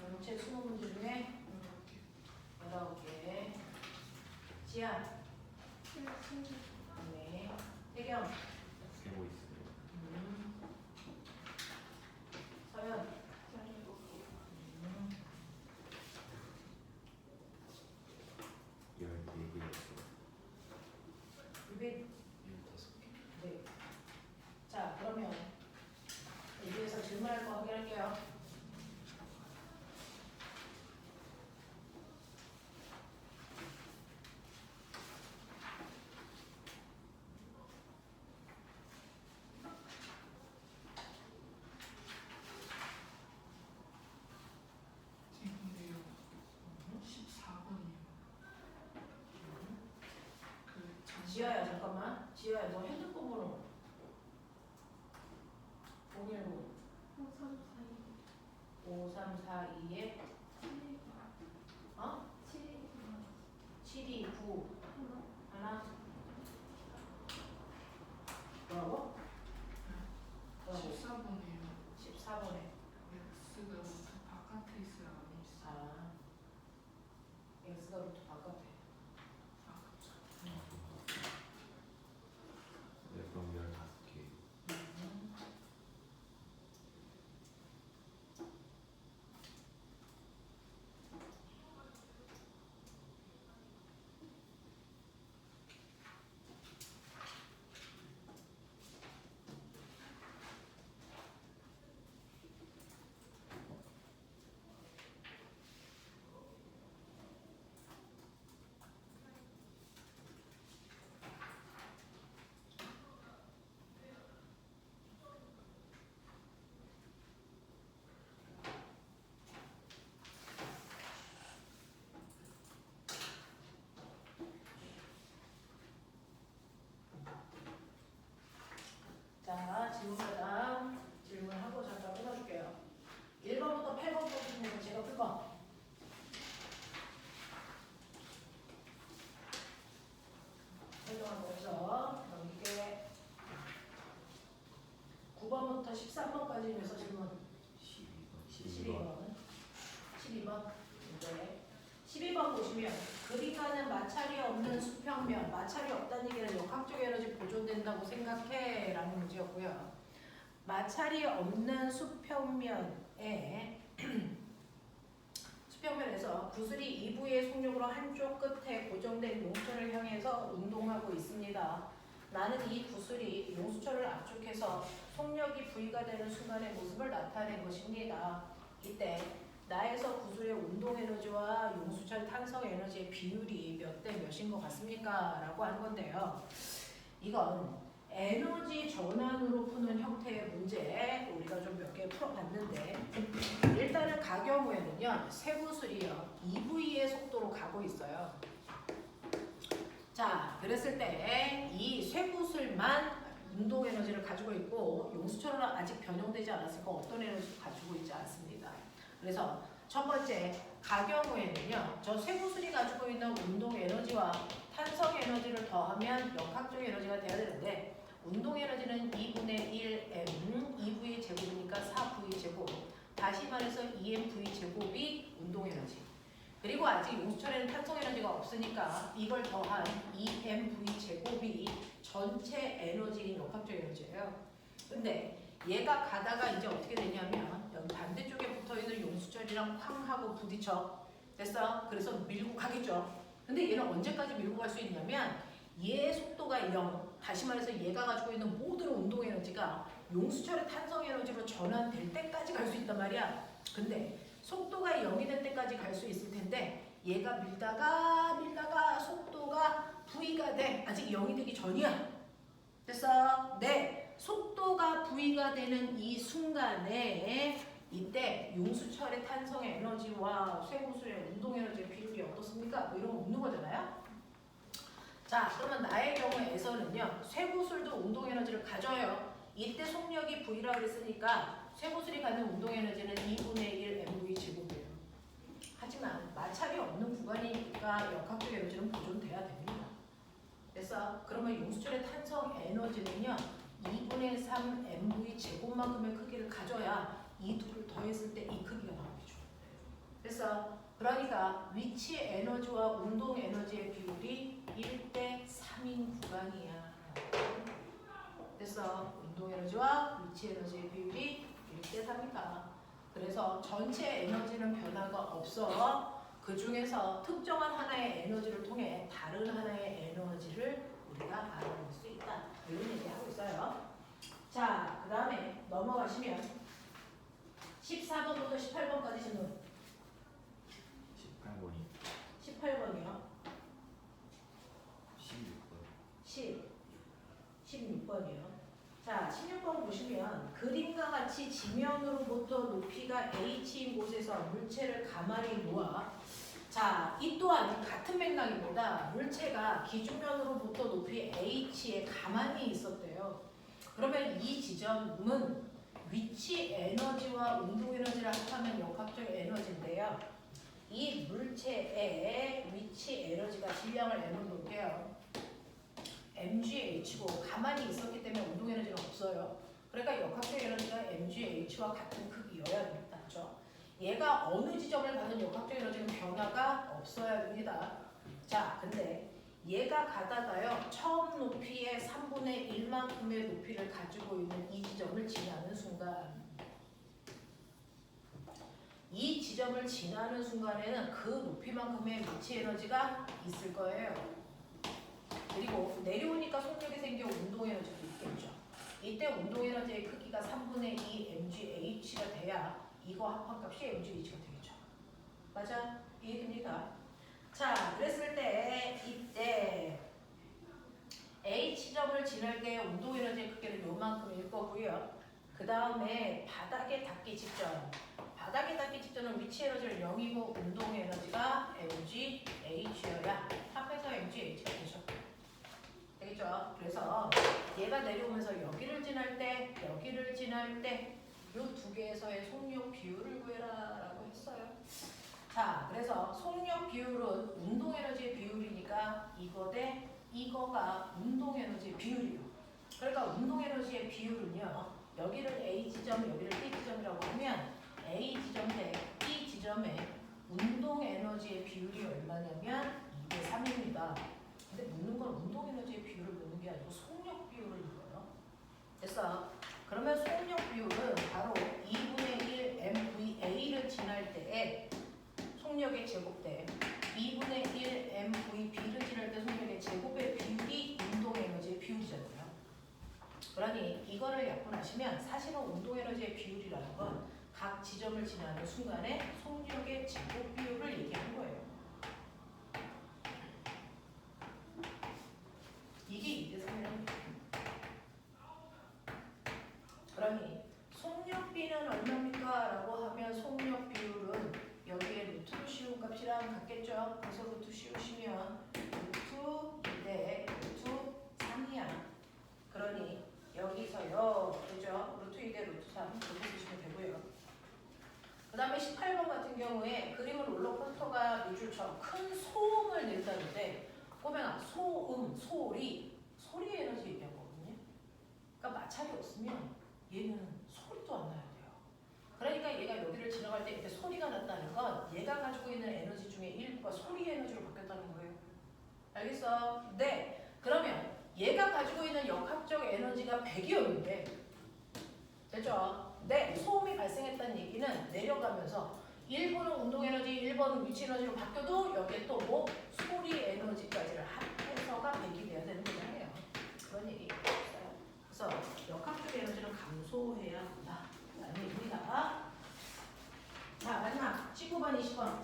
전체 20문제 중에 이렇게 8개. 지아, 네. 태경, 쓰고 있어요. 서연, 14개였어. 유빈. 15개. 네. 자, 그러면 여기에서 질문할 거 확인할게요. 지금이요. 14번이요. 그 지아야, 잠깐만. 지아야, 너 핸드폰 번호 010 5342에 어? 729 하나. 뭐라고? 뭐라고? 14번이에요. 14번에. X가 루트 바깥에 있어요, 안에 있어요? 아, X가 루트 바깥에. 아, 그쵸. 네, 그럼 15개. 자, 질문마다 질문하고 잠깐 끊어줄게요. 1번부터 8번까지 중에서 제가 풀 거. 설명한 거에서 넘길게. 9번부터 13번까지 중에서 질문. 12번. 12번. 네. 12번 보시면 그림과는 마찰이 없는 수평면. 마찰이 없다는 얘기는 역학적 에너지 보존된다고 생각해 라는 문제였고요. 마찰이 없는 수평면에 수평면에서 구슬이 2부의 속력으로 한쪽 끝에 고정된 용수철을 향해서 운동하고 있습니다. 나는 이 구슬이 용수철을 압축해서 속력이 V가 되는 순간의 모습을 나타낸 것입니다. 이때 나에서 구슬의 운동 에너지와 용수철 탄성 에너지의 비율이 몇 대 몇인 것 같습니까? 라고 하는 건데요. 이건 에너지 전환으로 푸는 형태의 문제 우리가 좀 몇 개 풀어봤는데 일단은 가경우에는요 쇠구슬이요 2V의 속도로 가고 있어요. 자 그랬을 때 이 쇠구슬만 운동 에너지를 가지고 있고 용수철은 아직 변형되지 않았으니까 어떤 에너지도 가지고 있지 않습니다. 그래서 첫 번째 가경우에는요 저 쇠구슬이 가지고 있는 운동 에너지와 탄성 에너지를 더하면 역학적 에너지가 돼야 되는데 운동 에너지는 2분의 1m 2v 제곱이니까 4v 제곱 다시 말해서 2mv 제곱이 운동 에너지 그리고 아직 용수철에는 탄성 에너지가 없으니까 이걸 더한 2mv 제곱이 전체 에너지인 역학적 에너지예요. 근데 얘가 가다가 이제 어떻게 되냐면 여기 반대쪽에 붙어있는 용수철이랑 쾅 하고 부딪혀. 됐어? 그래서 밀고 가겠죠. 근데 얘는 언제까지 밀고 갈 수 있냐면 얘의 속도가 0, 다시 말해서 얘가 가지고 있는 모든 운동 에너지가 용수철의 탄성 에너지로 전환될 때까지 갈 수 있단 말이야. 근데 속도가 0이 될 때까지 갈 수 있을 텐데 얘가 밀다가 속도가 V가 돼. 아직 0이 되기 전이야. 됐어? 네. 속도가 V가 되는 이 순간에 이때 용수철의 탄성 에너지와 쇠구슬의 운동 에너지의 비율이 어떻습니까? 뭐 이런 거 묻는 거잖아요. 자, 그러면 나의 경우에서는요. 쇠구슬도 운동 에너지를 가져요. 이때 속력이 V라고 그랬으니까 쇠구슬이 갖는 운동 에너지는 2분의 1 mv 제곱이에요. 하지만 마찰이 없는 구간이니까 역학적 에너지는 보존돼야 됩니다. 됐어? 그러면 용수철의 탄성 에너지는요. 2분의 3 mv 제곱만큼의 크기를 가져야 이 둘을 더했을 때 이 크기가 나오죠. 됐어? 그러니까 위치 에너지와 운동 에너지의 비율이 1대 3인 구간이야. 됐어? 운동 에너지와 위치 에너지의 비율이 1대 3이다. 그래서 전체 에너지는 변화가 없어. 그 중에서 특정한 하나의 에너지를 통해 다른 하나의 에너지를 우리가 알아낼 수 있다. 이런 얘기하고 있어요. 자, 그 다음에 넘어가시면 14번부터 18번까지 질문. 18번이 18번이요. 16번 16번이요. 자, 16번 보시면 그림과 같이 지면으로부터 높이가 h인 곳에서 물체를 가만히 놓아. 자, 이 또한 같은 맥락입니다. 물체가 기준면으로부터 높이 h에 가만히 있었대요. 그러면 이 지점은 위치 에너지와 운동 에너지를 합하면 역학적 에너지인데요. 이 물체의 위치 에너지가 질량을 m을 놓을게요. mgh고 가만히 있었기 때문에 운동 에너지는 없어요. 그러니까 역학적 에너지가 mgh와 같은 크기여야 됩니다. 그렇죠? 얘가 어느 지점을 가는 역학적 에너지는 변화가 없어야 됩니다. 자, 근데 얘가 가다가요 처음 높이의 3분의 1만큼의 높이를 가지고 있는 이 지점을 지나는 순간 이 지점을 지나는 순간에는 그 높이만큼의 위치 에너지가 있을 거예요. 그리고 내려오니까 속력이 생겨 운동 에너지도 있겠죠. 이때 운동 에너지의 크기가 3분의 2 mgh가 돼야 이거 합한값이 mgh가 되겠죠. 맞아? 이해됩니까? 자, 그랬을 때 이때 H점을 지날 때 운동 에너지의 크기는 요만큼일 거고요. 그 다음에 바닥에 닿기 직전. 바닥에 닿기 직전은 위치 에너지를 0이고 운동 에너지가 mgh여야 합해서 mgh가 되죠. 되겠죠? 그래서 얘가 내려오면서 여기를 지날 때, 여기를 지날 때 이 두 개에서의 속력 비율을 구해라 라고 했어요. 자, 그래서 속력 비율은 운동 에너지의 비율이니까 이거 대 이거가 운동 에너지의 비율이에요. 그러니까 운동 에너지의 비율은요. 여기를 A 지점, 여기를 B 지점이라고 하면 A 지점 대 B 지점의 운동 에너지의 비율이 얼마냐면 2대 3입니다. 근데 묻는 건 운동 에너지의 비율을 묻는 게 아니고 속력 비율을 묻어요. 됐어? 그러면 속력 비율은 바로 2분의 1 MVA를 속력의 제곱대 2분의 1 mvb를 칠할 때 속력의 제곱의 비율이 운동 에너지의 비율이잖아요. 그러니 이거를 약분하시면 사실은 운동 에너지의 비율이라는 건 각 지점을 지나는 순간에 속력의 제곱 비율을 얘기하는 거예요. 이게 2대3이라는 거예요. 그러니 속력비는 얼마입니까? 라고 하면 속력 비율은 여기에 루트로 씌운 값이랑 같겠죠? 그래서 루트 씌우시면 루트 2대 루트 3이야. 그러니 여기서요. 그죠? 루트 2대 루트 3 이렇게 쓰시면 되고요. 그 다음에 18번 같은 경우에 그림은 롤러코스터가 밑줄처럼 큰 소음을 낸다는데 꼬맹아 소음, 소리 에너지 얘기한 거거든요. 그러니까 마찰이 없으면 얘는 소리도 안 나야 돼요. 그러니까 얘가 여기를 지나갈 때 이렇게 소리가 났다는 건 얘가 가지고 있는 에너지 중에 일부가 소리 에너지로 바뀌었다는 거예요. 알겠어? 네. 그러면 얘가 가지고 있는 역학적 에너지가 100이었는데 됐죠? 네. 소음이 발생했다는 얘기는 내려가면서 1번은 운동 에너지, 1번은 위치 에너지로 바뀌어도 여기에 또 뭐 소리 에너지까지를 합해서가 100이 돼야 되는 거잖아요. 그런 얘기 있어요. 그래서 역학적 에너지는 감소해야 한다. 라는 얘기입니다. 자, 마지막 19번, 20번.